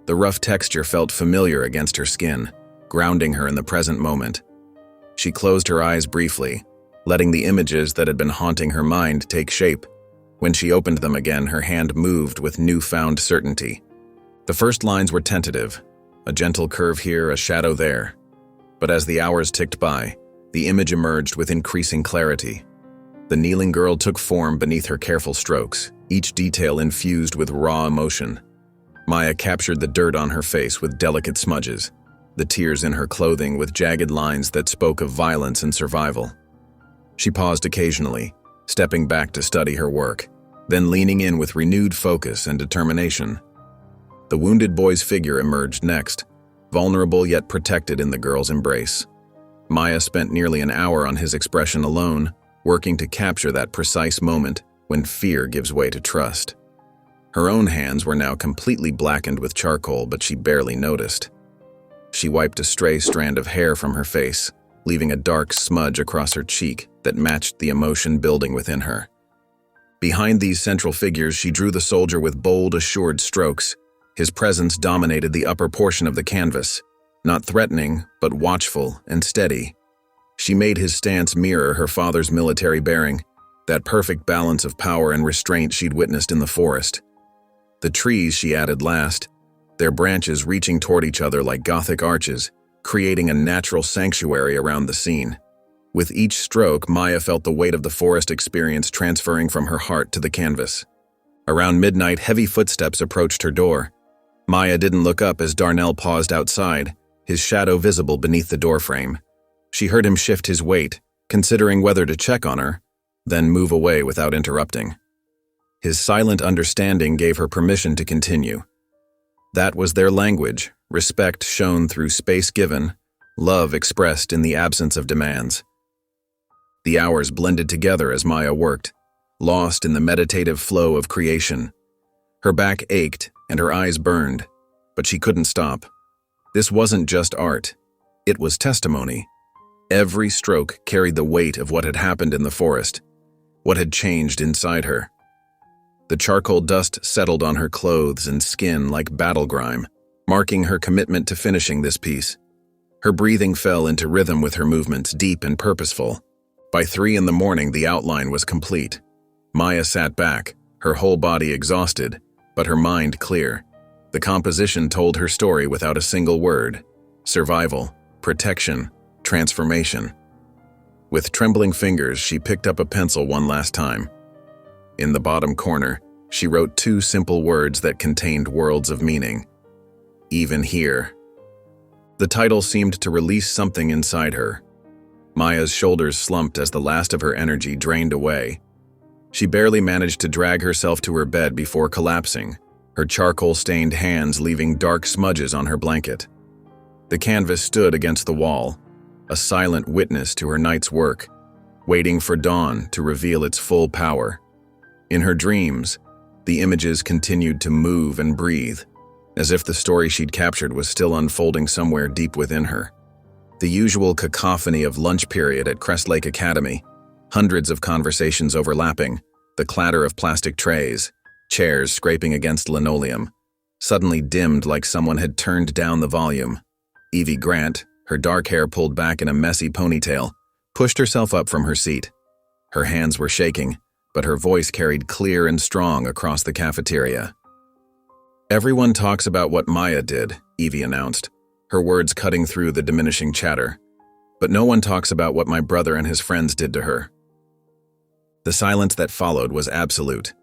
The rough texture felt familiar against her skin, grounding her in the present moment. She closed her eyes briefly, letting the images that had been haunting her mind take shape. When she opened them again, her hand moved with newfound certainty. The first lines were tentative, a gentle curve here, a shadow there. But as the hours ticked by, the image emerged with increasing clarity. The kneeling girl took form beneath her careful strokes, each detail infused with raw emotion. Maya captured the dirt on her face with delicate smudges, the tears in her clothing with jagged lines that spoke of violence and survival. She paused occasionally, stepping back to study her work, then leaning in with renewed focus and determination. The wounded boy's figure emerged next, vulnerable yet protected in the girl's embrace. Maya spent nearly an hour on his expression alone, working to capture that precise moment when fear gives way to trust. Her own hands were now completely blackened with charcoal, but she barely noticed. She wiped a stray strand of hair from her face, leaving a dark smudge across her cheek that matched the emotion building within her. Behind these central figures, she drew the soldier with bold, assured strokes. His presence dominated the upper portion of the canvas, not threatening, but watchful and steady. She made his stance mirror her father's military bearing, that perfect balance of power and restraint she'd witnessed in the forest. The trees she added last, their branches reaching toward each other like Gothic arches, creating a natural sanctuary around the scene. With each stroke, Maya felt the weight of the forest experience transferring from her heart to the canvas. Around midnight, heavy footsteps approached her door. Maya didn't look up as Darnell paused outside, his shadow visible beneath the doorframe. She heard him shift his weight, considering whether to check on her, then move away without interrupting. His silent understanding gave her permission to continue. That was their language, respect shown through space given, love expressed in the absence of demands. The hours blended together as Maya worked, lost in the meditative flow of creation. Her back ached and her eyes burned, but she couldn't stop. This wasn't just art, it was testimony. Every stroke carried the weight of what had happened in the forest, what had changed inside her. The charcoal dust settled on her clothes and skin like battle grime, marking her commitment to finishing this piece. Her breathing fell into rhythm with her movements, deep and purposeful. By 3 a.m, the outline was complete. Maya sat back, her whole body exhausted, but her mind clear. The composition told her story without a single word: survival, protection, transformation. With trembling fingers, she picked up a pencil one last time. In the bottom corner, she wrote 2 simple words that contained worlds of meaning. Even here. The title seemed to release something inside her. Maya's shoulders slumped as the last of her energy drained away. She barely managed to drag herself to her bed before collapsing, her charcoal-stained hands leaving dark smudges on her blanket. The canvas stood against the wall, a silent witness to her night's work, waiting for dawn to reveal its full power. In her dreams, the images continued to move and breathe, as if the story she'd captured was still unfolding somewhere deep within her. The usual cacophony of lunch period at Crest Lake Academy, hundreds of conversations overlapping, the clatter of plastic trays, chairs scraping against linoleum, suddenly dimmed like someone had turned down the volume. Evie Grant, her dark hair pulled back in a messy ponytail, pushed herself up from her seat. Her hands were shaking, but her voice carried clear and strong across the cafeteria. "Everyone talks about what Maya did," Evie announced, her words cutting through the diminishing chatter. "But no one talks about what my brother and his friends did to her." The silence that followed was absolute.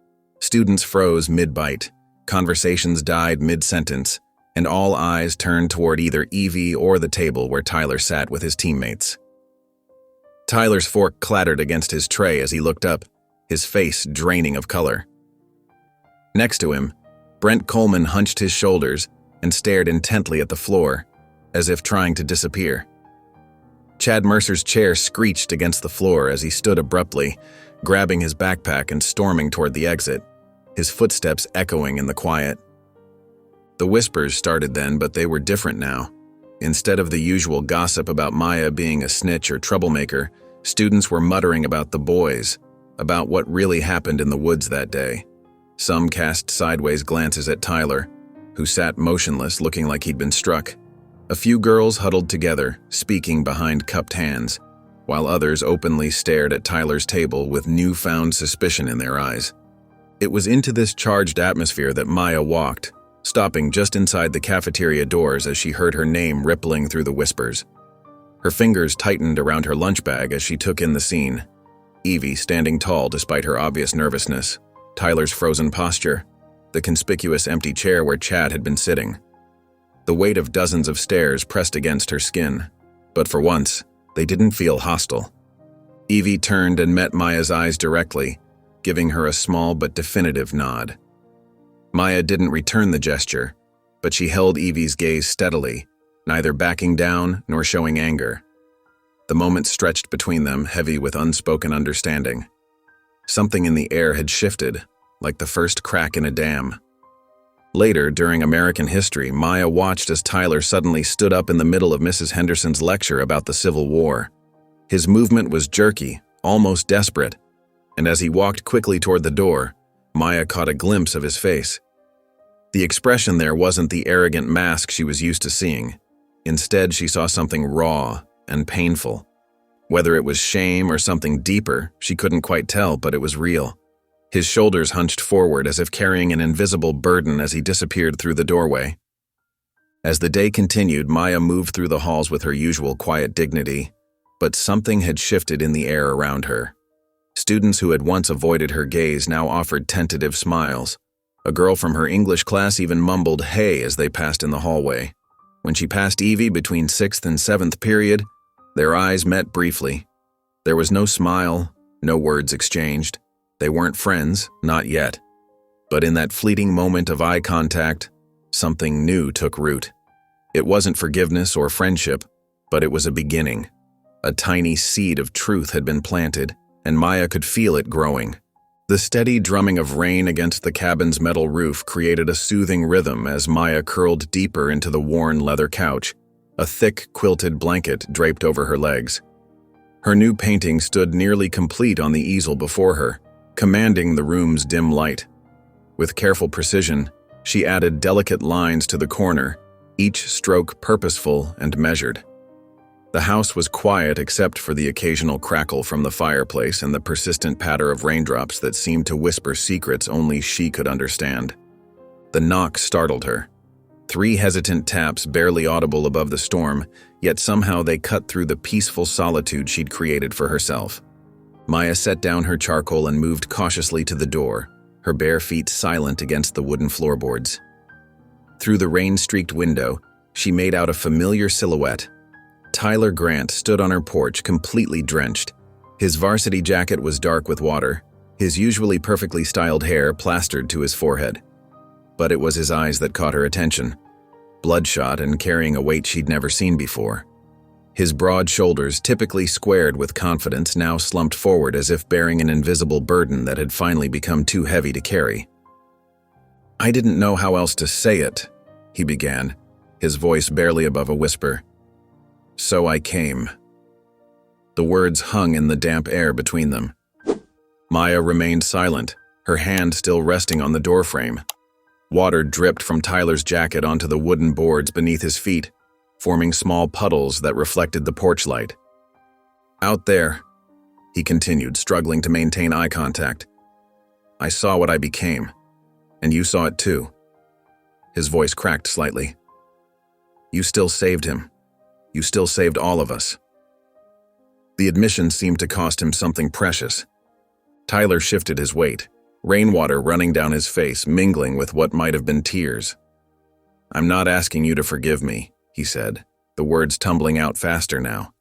Students froze mid-bite, conversations died mid-sentence, and all eyes turned toward either Evie or the table where Tyler sat with his teammates. Tyler's fork clattered against his tray as he looked up, his face draining of color. Next to him, Brent Coleman hunched his shoulders and stared intently at the floor, as if trying to disappear. Chad Mercer's chair screeched against the floor as he stood abruptly, grabbing his backpack and storming toward the exit, his footsteps echoing in the quiet. The whispers started then, but they were different now. Instead of the usual gossip about Maya being a snitch or troublemaker, students were muttering about the boys, about what really happened in the woods that day. Some cast sideways glances at Tyler, who sat motionless, looking like he'd been struck. A few girls huddled together, speaking behind cupped hands, while others openly stared at Tyler's table with newfound suspicion in their eyes. It was into this charged atmosphere that Maya walked, stopping just inside the cafeteria doors as she heard her name rippling through the whispers. Her fingers tightened around her lunch bag as she took in the scene. Evie standing tall despite her obvious nervousness, Tyler's frozen posture, the conspicuous empty chair where Chad had been sitting. The weight of dozens of stares pressed against her skin, but for once, they didn't feel hostile. Evie turned and met Maya's eyes directly, giving her a small but definitive nod. Maya didn't return the gesture, but she held Evie's gaze steadily, neither backing down nor showing anger. The moment stretched between them, heavy with unspoken understanding. Something in the air had shifted, like the first crack in a dam. Later, during American history, Maya watched as Tyler suddenly stood up in the middle of Mrs. Henderson's lecture about the Civil War. His movement was jerky, almost desperate, and as he walked quickly toward the door, Maya caught a glimpse of his face. The expression there wasn't the arrogant mask she was used to seeing. Instead, she saw something raw and painful. Whether it was shame or something deeper, she couldn't quite tell, but it was real. His shoulders hunched forward as if carrying an invisible burden as he disappeared through the doorway. As the day continued, Maya moved through the halls with her usual quiet dignity, but something had shifted in the air around her. Students who had once avoided her gaze now offered tentative smiles. A girl from her English class even mumbled "hey" as they passed in the hallway. When she passed Evie between 6th and 7th period, their eyes met briefly. There was no smile, no words exchanged. They weren't friends, not yet. But in that fleeting moment of eye contact, something new took root. It wasn't forgiveness or friendship, but it was a beginning. A tiny seed of truth had been planted, and Maya could feel it growing. The steady drumming of rain against the cabin's metal roof created a soothing rhythm as Maya curled deeper into the worn leather couch, a thick quilted blanket draped over her legs. Her new painting stood nearly complete on the easel before her, commanding the room's dim light. With careful precision, she added delicate lines to the corner, each stroke purposeful and measured. The house was quiet except for the occasional crackle from the fireplace and the persistent patter of raindrops that seemed to whisper secrets only she could understand. The knock startled her. 3 hesitant taps barely audible above the storm, yet somehow they cut through the peaceful solitude she'd created for herself. Maya set down her charcoal and moved cautiously to the door, her bare feet silent against the wooden floorboards. Through the rain-streaked window, she made out a familiar silhouette. Tyler Grant stood on her porch, completely drenched. His varsity jacket was dark with water, his usually perfectly styled hair plastered to his forehead. But it was his eyes that caught her attention, bloodshot and carrying a weight she'd never seen before. His broad shoulders, typically squared with confidence, now slumped forward as if bearing an invisible burden that had finally become too heavy to carry. "I didn't know how else to say it," he began, his voice barely above a whisper. "So I came." The words hung in the damp air between them. Maya remained silent, her hand still resting on the doorframe. Water dripped from Tyler's jacket onto the wooden boards beneath his feet, forming small puddles that reflected the porch light. "Out there," he continued, struggling to maintain eye contact, "I saw what I became, and you saw it too." His voice cracked slightly. "You still saved him. You still saved all of us." The admission seemed to cost him something precious. Tyler shifted his weight, rainwater running down his face, mingling with what might have been tears. "I'm not asking you to forgive me," he said, the words tumbling out faster now.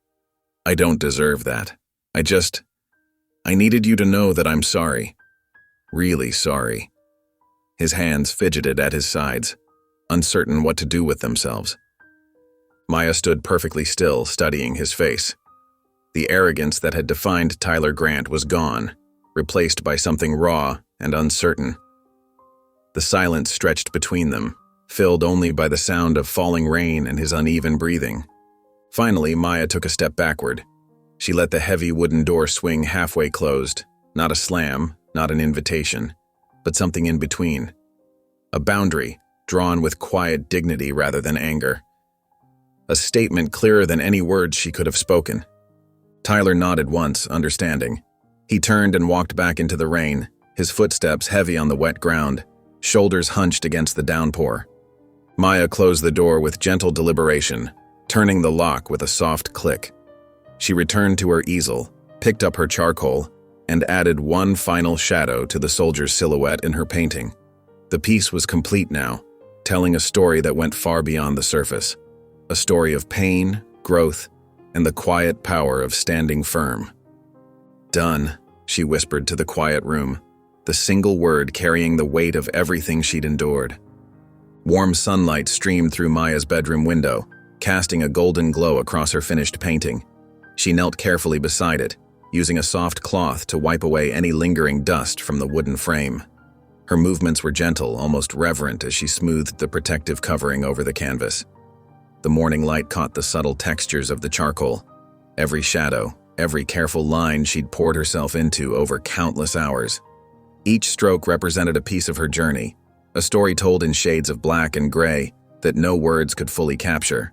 "I don't deserve that. I needed you to know that I'm sorry. Really sorry." His hands fidgeted at his sides, uncertain what to do with themselves. Maya stood perfectly still, studying his face. The arrogance that had defined Tyler Grant was gone, replaced by something raw and uncertain. The silence stretched between them, filled only by the sound of falling rain and his uneven breathing. Finally, Maya took a step backward. She let the heavy wooden door swing halfway closed, not a slam, not an invitation, but something in between. A boundary, drawn with quiet dignity rather than anger. A statement clearer than any words she could have spoken. Tyler nodded once, understanding. He turned and walked back into the rain, his footsteps heavy on the wet ground, shoulders hunched against the downpour. Maya closed the door with gentle deliberation, turning the lock with a soft click. She returned to her easel, picked up her charcoal, and added one final shadow to the soldier's silhouette in her painting. The piece was complete now, telling a story that went far beyond the surface. A story of pain, growth, and the quiet power of standing firm. "Done," she whispered to the quiet room, the single word carrying the weight of everything she'd endured. Warm sunlight streamed through Maya's bedroom window, casting a golden glow across her finished painting. She knelt carefully beside it, using a soft cloth to wipe away any lingering dust from the wooden frame. Her movements were gentle, almost reverent, as she smoothed the protective covering over the canvas. The morning light caught the subtle textures of the charcoal. Every shadow, every careful line she'd poured herself into over countless hours. Each stroke represented a piece of her journey, a story told in shades of black and gray that no words could fully capture.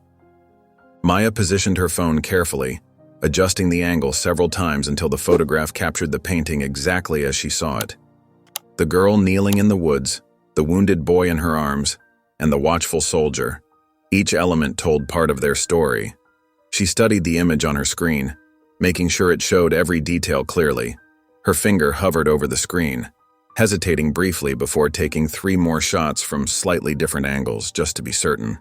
Maya positioned her phone carefully, adjusting the angle several times until the photograph captured the painting exactly as she saw it. The girl kneeling in the woods, the wounded boy in her arms, and the watchful soldier. Each element told part of their story. She studied the image on her screen, making sure it showed every detail clearly. Her finger hovered over the screen, hesitating briefly before taking 3 more shots from slightly different angles just to be certain.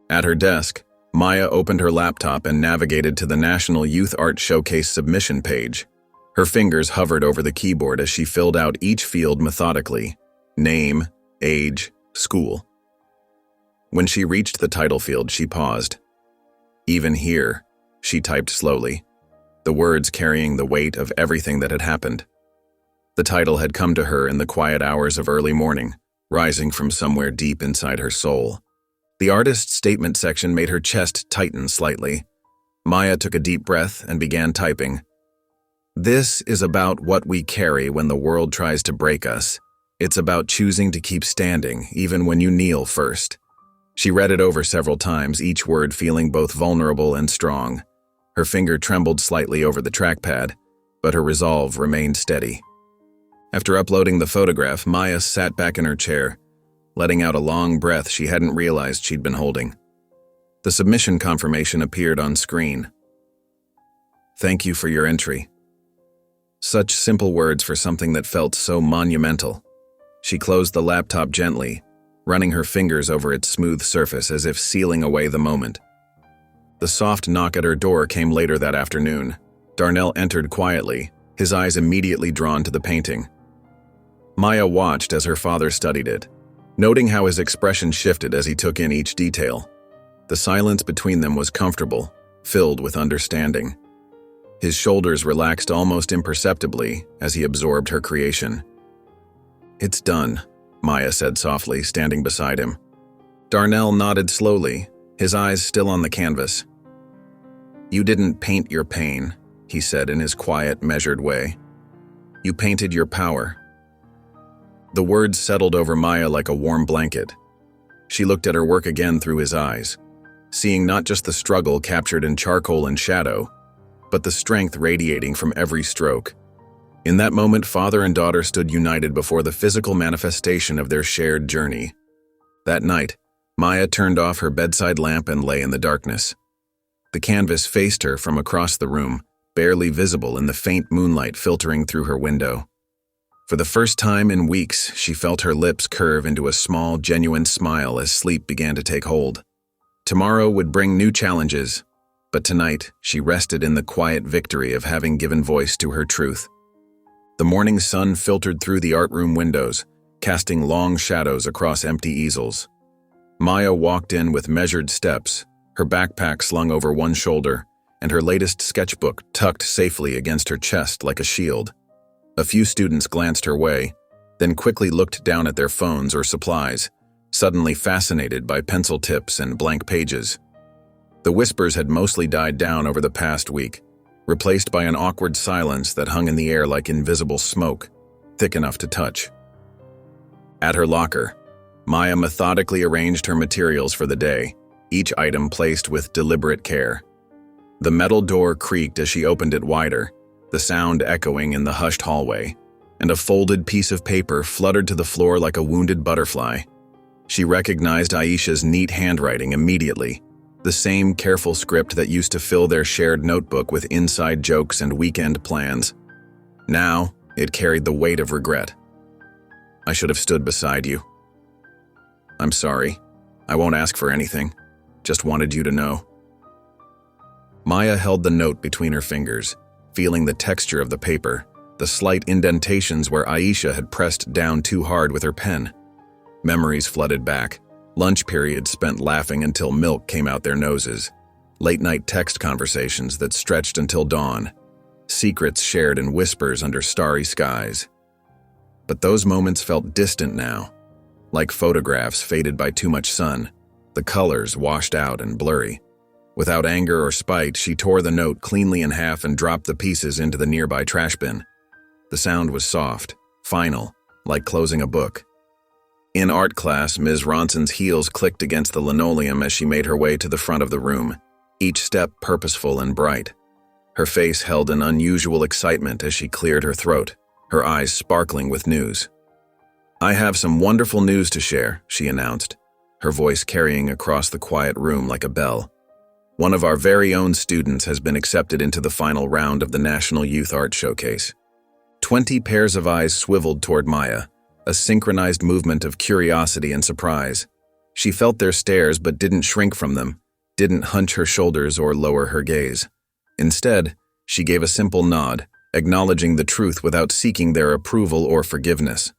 At her desk, Maya opened her laptop and navigated to the National Youth Art Showcase submission page. Her fingers hovered over the keyboard as she filled out each field methodically: name, age, school. When she reached the title field, she paused. "Even here," she typed slowly, the words carrying the weight of everything that had happened. The title had come to her in the quiet hours of early morning, rising from somewhere deep inside her soul. The artist's statement section made her chest tighten slightly. Maya took a deep breath and began typing. "This is about what we carry when the world tries to break us. It's about choosing to keep standing, even when you kneel first." She read it over several times, each word feeling both vulnerable and strong. Her finger trembled slightly over the trackpad, but her resolve remained steady. After uploading the photograph, Maya sat back in her chair, letting out a long breath she hadn't realized she'd been holding. The submission confirmation appeared on screen. "Thank you for your entry." Such simple words for something that felt so monumental. She closed the laptop gently, running her fingers over its smooth surface as if sealing away the moment. The soft knock at her door came later that afternoon. Darnell entered quietly, his eyes immediately drawn to the painting. Maya watched as her father studied it, noting how his expression shifted as he took in each detail. The silence between them was comfortable, filled with understanding. His shoulders relaxed almost imperceptibly as he absorbed her creation. "It's done," Maya said softly, standing beside him. Darnell nodded slowly, his eyes still on the canvas. "You didn't paint your pain," he said in his quiet, measured way. "You painted your power." The words settled over Maya like a warm blanket. She looked at her work again through his eyes, seeing not just the struggle captured in charcoal and shadow, but the strength radiating from every stroke. In that moment, father and daughter stood united before the physical manifestation of their shared journey. That night, Maya turned off her bedside lamp and lay in the darkness. The canvas faced her from across the room, barely visible in the faint moonlight filtering through her window. For the first time in weeks, she felt her lips curve into a small, genuine smile as sleep began to take hold. Tomorrow would bring new challenges, but tonight she rested in the quiet victory of having given voice to her truth. The morning sun filtered through the art room windows, casting long shadows across empty easels. Maya walked in with measured steps, her backpack slung over one shoulder, and her latest sketchbook tucked safely against her chest like a shield. A few students glanced her way, then quickly looked down at their phones or supplies, suddenly fascinated by pencil tips and blank pages. The whispers had mostly died down over the past week, replaced by an awkward silence that hung in the air like invisible smoke, thick enough to touch. At her locker, Maya methodically arranged her materials for the day, each item placed with deliberate care. The metal door creaked as she opened it wider, the sound echoing in the hushed hallway, and a folded piece of paper fluttered to the floor like a wounded butterfly. She recognized Aisha's neat handwriting immediately, the same careful script that used to fill their shared notebook with inside jokes and weekend plans. Now, it carried the weight of regret. "I should have stood beside you. I'm sorry. I won't ask for anything. Just wanted you to know." Maya held the note between her fingers, feeling the texture of the paper, the slight indentations where Aisha had pressed down too hard with her pen. Memories flooded back, Lunch periods spent laughing until milk came out their noses. Late-night text conversations that stretched until dawn. Secrets shared in whispers under starry skies. But those moments felt distant now, like photographs faded by too much sun, the colors washed out and blurry. Without anger or spite, she tore the note cleanly in half and dropped the pieces into the nearby trash bin. The sound was soft, final, like closing a book. In art class, Ms. Ronson's heels clicked against the linoleum as she made her way to the front of the room, each step purposeful and bright. Her face held an unusual excitement as she cleared her throat, her eyes sparkling with news. "I have some wonderful news to share," she announced, her voice carrying across the quiet room like a bell. "One of our very own students has been accepted into the final round of the National Youth Art Showcase." 20 pairs of eyes swiveled toward Maya, a synchronized movement of curiosity and surprise. She felt their stares but didn't shrink from them, didn't hunch her shoulders or lower her gaze. Instead, she gave a simple nod, acknowledging the truth without seeking their approval or forgiveness.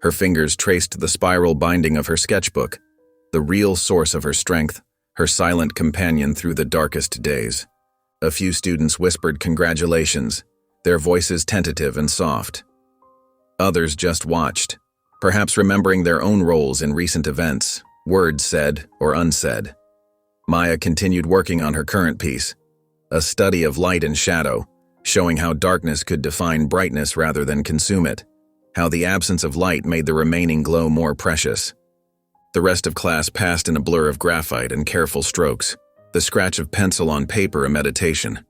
Her fingers traced the spiral binding of her sketchbook, the real source of her strength, her silent companion through the darkest days. A few students whispered congratulations, their voices tentative and soft. Others just watched, perhaps remembering their own roles in recent events, words said or unsaid. Maya continued working on her current piece, a study of light and shadow, showing how darkness could define brightness rather than consume it, how the absence of light made the remaining glow more precious. The rest of class passed in a blur of graphite and careful strokes, the scratch of pencil on paper a meditation.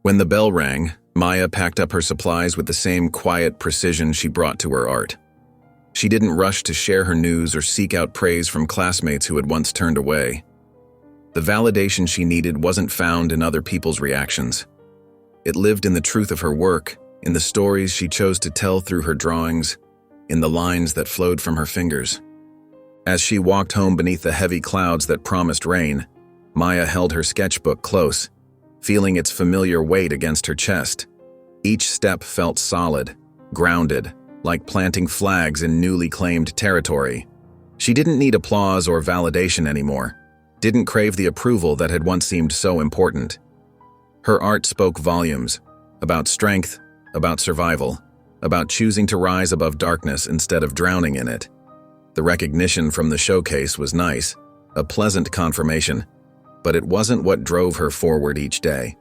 When the bell rang, Maya packed up her supplies with the same quiet precision she brought to her art. She didn't rush to share her news or seek out praise from classmates who had once turned away. The validation she needed wasn't found in other people's reactions. It lived in the truth of her work, in the stories she chose to tell through her drawings, in the lines that flowed from her fingers. As she walked home beneath the heavy clouds that promised rain, Maya held her sketchbook close, feeling its familiar weight against her chest. Each step felt solid, grounded, like planting flags in newly claimed territory. She didn't need applause or validation anymore, didn't crave the approval that had once seemed so important. Her art spoke volumes, about strength, about survival, about choosing to rise above darkness instead of drowning in it. The recognition from the showcase was nice, a pleasant confirmation, but it wasn't what drove her forward each day.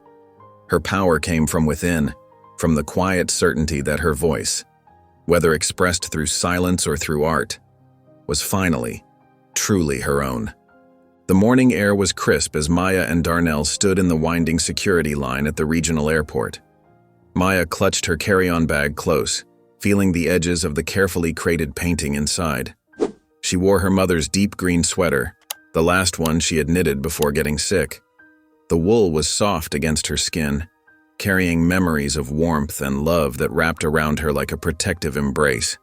Her power came from within, from the quiet certainty that her voice, whether expressed through silence or through art, was finally, truly her own. The morning air was crisp as Maya and Darnell stood in the winding security line at the regional airport. Maya clutched her carry-on bag close, feeling the edges of the carefully crated painting inside. She wore her mother's deep green sweater, the last one she had knitted before getting sick. The wool was soft against her skin, carrying memories of warmth and love that wrapped around her like a protective embrace.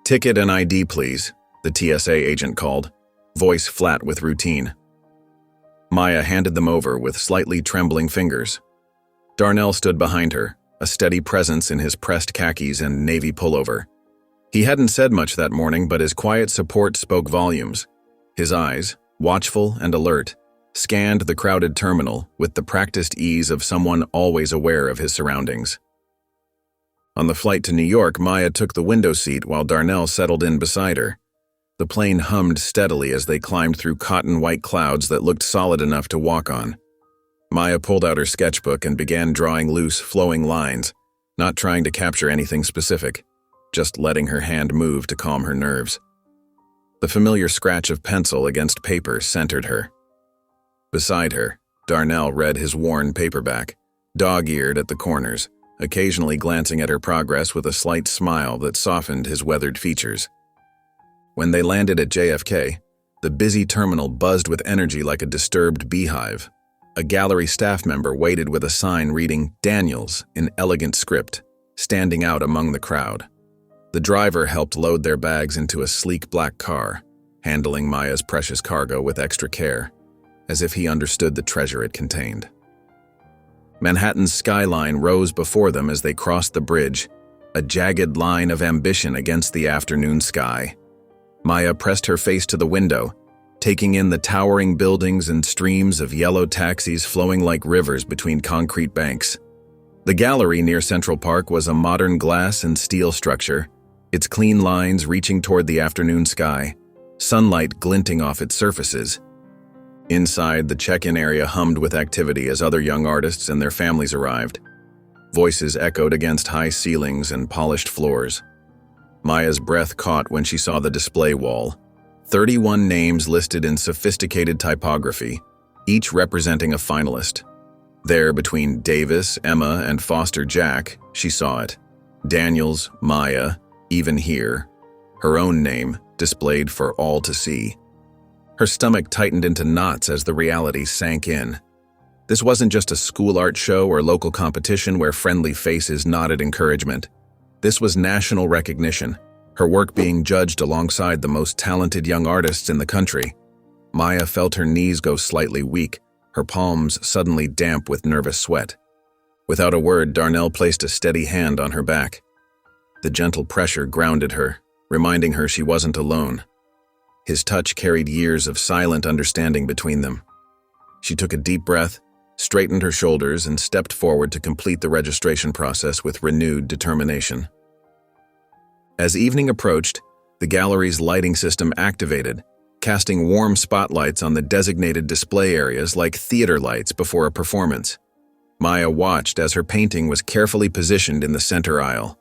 "Ticket and ID, please," the TSA agent called, voice flat with routine. Maya handed them over with slightly trembling fingers. Darnell stood behind her, a steady presence in his pressed khakis and navy pullover. He hadn't said much that morning, but his quiet support spoke volumes. His eyes, watchful and alert, scanned the crowded terminal with the practiced ease of someone always aware of his surroundings. On the flight to New York, Maya took the window seat while Darnell settled in beside her. The plane hummed steadily as they climbed through cotton-white clouds that looked solid enough to walk on. Maya pulled out her sketchbook and began drawing loose, flowing lines, not trying to capture anything specific, just letting her hand move to calm her nerves. The familiar scratch of pencil against paper centered her. Beside her, Darnell read his worn paperback, dog-eared at the corners, occasionally glancing at her progress with a slight smile that softened his weathered features. When they landed at JFK, the busy terminal buzzed with energy like a disturbed beehive. A gallery staff member waited with a sign reading "Daniels" in elegant script, standing out among the crowd. The driver helped load their bags into a sleek black car, handling Maya's precious cargo with extra care, as if he understood the treasure it contained. Manhattan's skyline rose before them as they crossed the bridge, a jagged line of ambition against the afternoon sky. Maya pressed her face to the window, taking in the towering buildings and streams of yellow taxis flowing like rivers between concrete banks. The gallery near Central Park was a modern glass and steel structure, its clean lines reaching toward the afternoon sky, sunlight glinting off its surfaces. Inside, the check-in area hummed with activity as other young artists and their families arrived. Voices echoed against high ceilings and polished floors. Maya's breath caught when she saw the display wall. 31 names listed in sophisticated typography, each representing a finalist. There, between Davis, Emma, and Foster Jack, she saw it. Daniels, Maya, even here. Her own name, displayed for all to see. Her stomach tightened into knots as the reality sank in. This wasn't just a school art show or local competition where friendly faces nodded encouragement. This was national recognition, her work being judged alongside the most talented young artists in the country. Maya felt her knees go slightly weak, her palms suddenly damp with nervous sweat. Without a word, Darnell placed a steady hand on her back. The gentle pressure grounded her, reminding her she wasn't alone. His touch carried years of silent understanding between them. She took a deep breath, straightened her shoulders, and stepped forward to complete the registration process with renewed determination. As evening approached, the gallery's lighting system activated, casting warm spotlights on the designated display areas like theater lights before a performance. Maya watched as her painting was carefully positioned in the center aisle.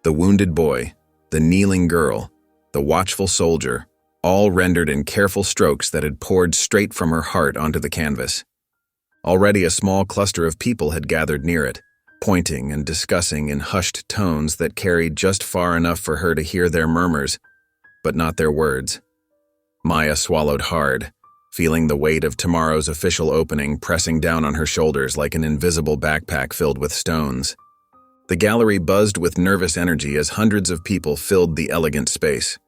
The wounded boy, the kneeling girl, the watchful soldier, all rendered in careful strokes that had poured straight from her heart onto the canvas. Already a small cluster of people had gathered near it, pointing and discussing in hushed tones that carried just far enough for her to hear their murmurs, but not their words. Maya swallowed hard, feeling the weight of tomorrow's official opening pressing down on her shoulders like an invisible backpack filled with stones. The gallery buzzed with nervous energy as hundreds of people filled the elegant space.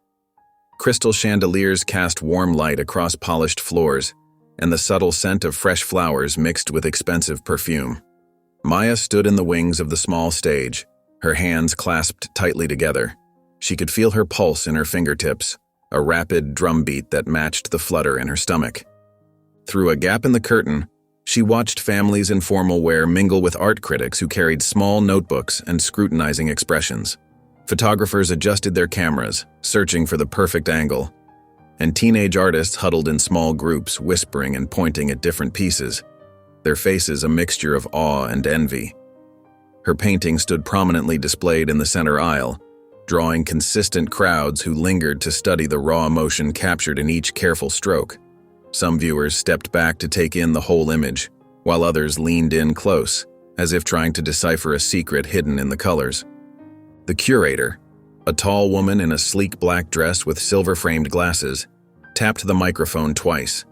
Crystal chandeliers cast warm light across polished floors, and the subtle scent of fresh flowers mixed with expensive perfume. Maya stood in the wings of the small stage, her hands clasped tightly together. She could feel her pulse in her fingertips, a rapid drumbeat that matched the flutter in her stomach. Through a gap in the curtain, she watched families in formal wear mingle with art critics who carried small notebooks and scrutinizing expressions. Photographers adjusted their cameras, searching for the perfect angle, and teenage artists huddled in small groups, whispering and pointing at different pieces, their faces a mixture of awe and envy. Her painting stood prominently displayed in the center aisle, drawing consistent crowds who lingered to study the raw emotion captured in each careful stroke. Some viewers stepped back to take in the whole image, while others leaned in close, as if trying to decipher a secret hidden in the colors. The curator, a tall woman in a sleek black dress with silver-framed glasses, tapped the microphone twice.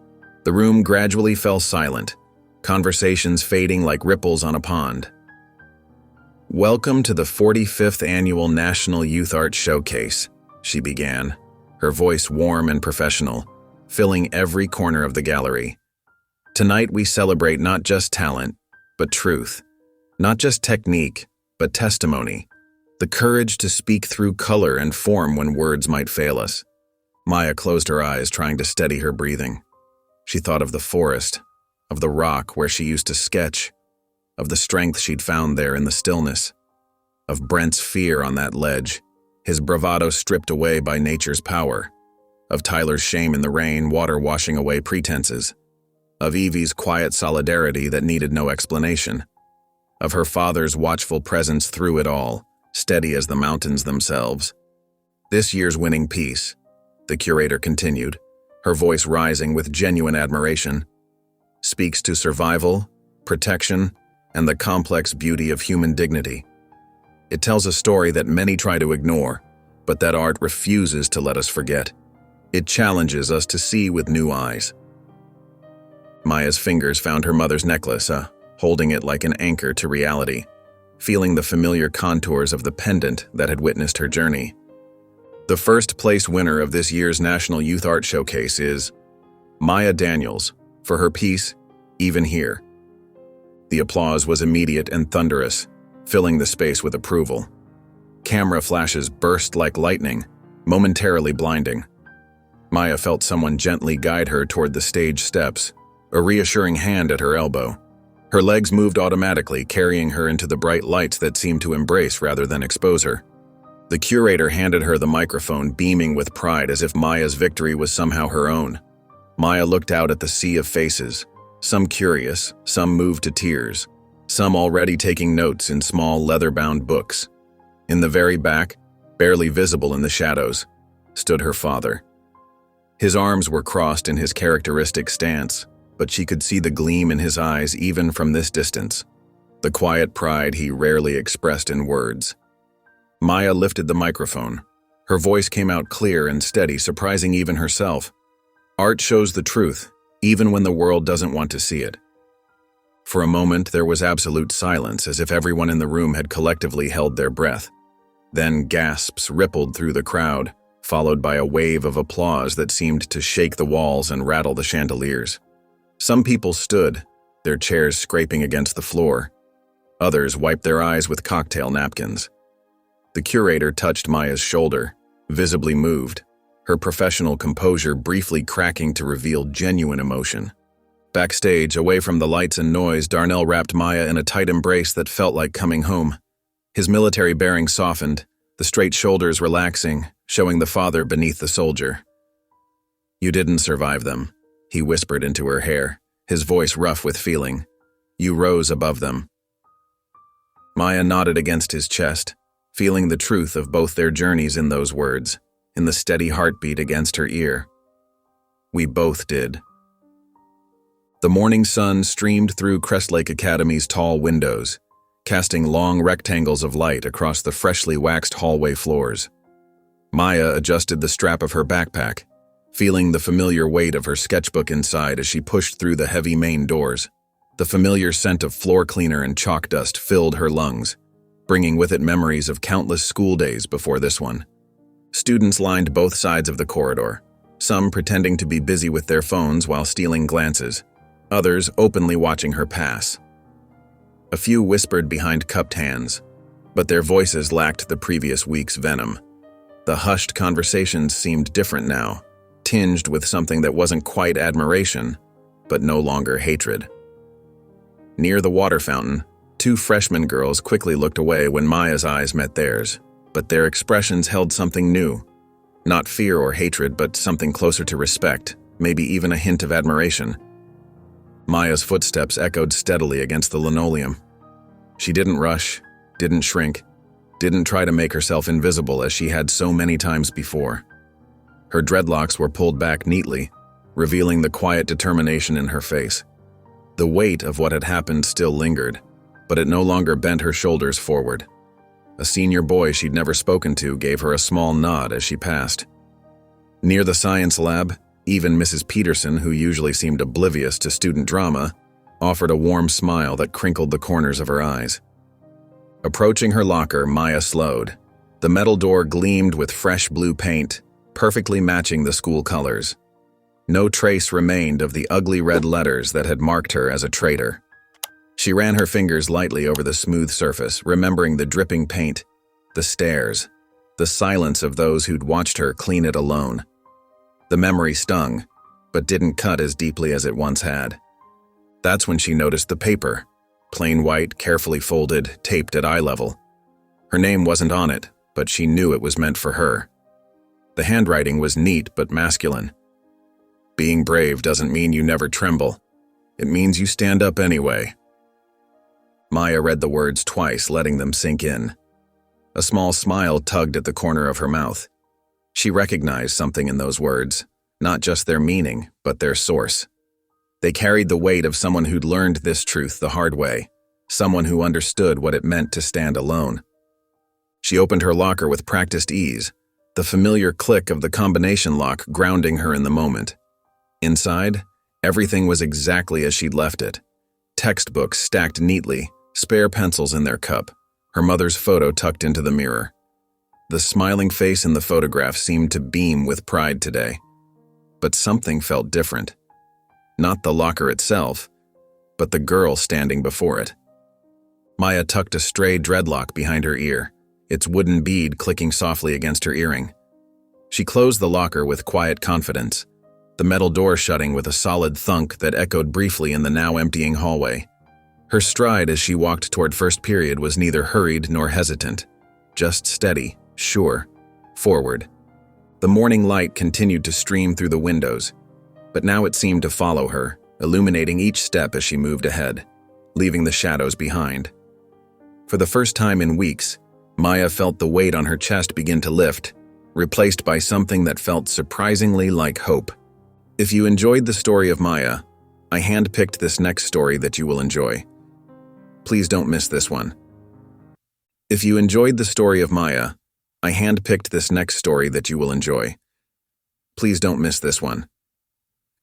The room gradually fell silent, conversations fading like ripples on a pond. "Welcome to the 45th Annual National Youth Art Showcase," she began, her voice warm and professional, filling every corner of the gallery. "Tonight we celebrate not just talent, but truth. Not just technique, but testimony. The courage to speak through color and form when words might fail us." Maya closed her eyes, trying to steady her breathing. She thought of the forest, of the rock where she used to sketch, of the strength she'd found there in the stillness, of Brent's fear on that ledge, his bravado stripped away by nature's power, of Tyler's shame in the rain, water washing away pretenses, of Evie's quiet solidarity that needed no explanation, of her father's watchful presence through it all, steady as the mountains themselves. "This year's winning piece," the curator continued, her voice rising with genuine admiration, "speaks to survival, protection, and the complex beauty of human dignity. It tells a story that many try to ignore, but that art refuses to let us forget. It challenges us to see with new eyes." Maya's fingers found her mother's necklace, holding it like an anchor to reality, feeling the familiar contours of the pendant that had witnessed her journey. The first place winner of this year's National Youth Art Showcase is Maya Daniels for her piece, "Even Here." The applause was immediate and thunderous, filling the space with approval. Camera flashes burst like lightning, momentarily blinding. Maya felt someone gently guide her toward the stage steps, a reassuring hand at her elbow. Her legs moved automatically, carrying her into the bright lights that seemed to embrace rather than expose her. The curator handed her the microphone, beaming with pride as if Maya's victory was somehow her own. Maya looked out at the sea of faces, some curious, some moved to tears, some already taking notes in small leather-bound books. In the very back, barely visible in the shadows, stood her father. His arms were crossed in his characteristic stance, but she could see the gleam in his eyes even from this distance, the quiet pride he rarely expressed in words. Maya lifted the microphone. Her voice came out clear and steady, surprising even herself. Art shows the truth, even when the world doesn't want to see it. For a moment, there was absolute silence, as if everyone in the room had collectively held their breath. Then gasps rippled through the crowd, followed by a wave of applause that seemed to shake the walls and rattle the chandeliers. Some people stood, their chairs scraping against the floor. Others wiped their eyes with cocktail napkins. The curator touched Maya's shoulder, visibly moved, her professional composure briefly cracking to reveal genuine emotion. Backstage, away from the lights and noise, Darnell wrapped Maya in a tight embrace that felt like coming home. His military bearing softened, the straight shoulders relaxing, showing the father beneath the soldier. "You didn't survive them," he whispered into her hair, his voice rough with feeling. "You rose above them." Maya nodded against his chest, feeling the truth of both their journeys in those words, in the steady heartbeat against her ear. "We both did." The morning sun streamed through Crestlake Academy's tall windows, casting long rectangles of light across the freshly waxed hallway floors. Maya adjusted the strap of her backpack, feeling the familiar weight of her sketchbook inside as she pushed through the heavy main doors. The familiar scent of floor cleaner and chalk dust filled her lungs, bringing with it memories of countless school days before this one. Students lined both sides of the corridor, some pretending to be busy with their phones while stealing glances, others openly watching her pass. A few whispered behind cupped hands, but their voices lacked the previous week's venom. The hushed conversations seemed different now, tinged with something that wasn't quite admiration, but no longer hatred. Near the water fountain, two freshman girls quickly looked away when Maya's eyes met theirs, but their expressions held something new. Not fear or hatred, but something closer to respect, maybe even a hint of admiration. Maya's footsteps echoed steadily against the linoleum. She didn't rush, didn't shrink, didn't try to make herself invisible as she had so many times before. Her dreadlocks were pulled back neatly, revealing the quiet determination in her face. The weight of what had happened still lingered, but it no longer bent her shoulders forward. A senior boy she'd never spoken to gave her a small nod as she passed. Near the science lab, even Mrs. Peterson, who usually seemed oblivious to student drama, offered a warm smile that crinkled the corners of her eyes. Approaching her locker, Maya slowed. The metal door gleamed with fresh blue paint, perfectly matching the school colors. No trace remained of the ugly red letters that had marked her as a traitor. She ran her fingers lightly over the smooth surface, remembering the dripping paint, the stares, the silence of those who'd watched her clean it alone. The memory stung, but didn't cut as deeply as it once had. That's when she noticed the paper, plain white, carefully folded, taped at eye level. Her name wasn't on it, but she knew it was meant for her. The handwriting was neat but masculine. Being brave doesn't mean you never tremble. It means you stand up anyway. Maya read the words twice, letting them sink in. A small smile tugged at the corner of her mouth. She recognized something in those words, not just their meaning, but their source. They carried the weight of someone who'd learned this truth the hard way, someone who understood what it meant to stand alone. She opened her locker with practiced ease, the familiar click of the combination lock grounding her in the moment. Inside, everything was exactly as she'd left it. Textbooks stacked neatly, spare pencils in their cup, her mother's photo tucked into the mirror. The smiling face in the photograph seemed to beam with pride today. But something felt different. Not the locker itself, but the girl standing before it. Maya tucked a stray dreadlock behind her ear, its wooden bead clicking softly against her earring. She closed the locker with quiet confidence, the metal door shutting with a solid thunk that echoed briefly in the now emptying hallway. Her stride as she walked toward first period was neither hurried nor hesitant, just steady, sure, forward. The morning light continued to stream through the windows, but now it seemed to follow her, illuminating each step as she moved ahead, leaving the shadows behind. For the first time in weeks, Maya felt the weight on her chest begin to lift, replaced by something that felt surprisingly like hope. If you enjoyed the story of Maya, I handpicked this next story that you will enjoy. Please don't miss this one. If you enjoyed the story of Maya, I handpicked this next story that you will enjoy. Please don't miss this one.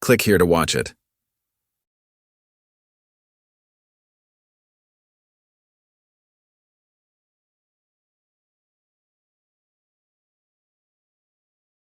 Click here to watch it.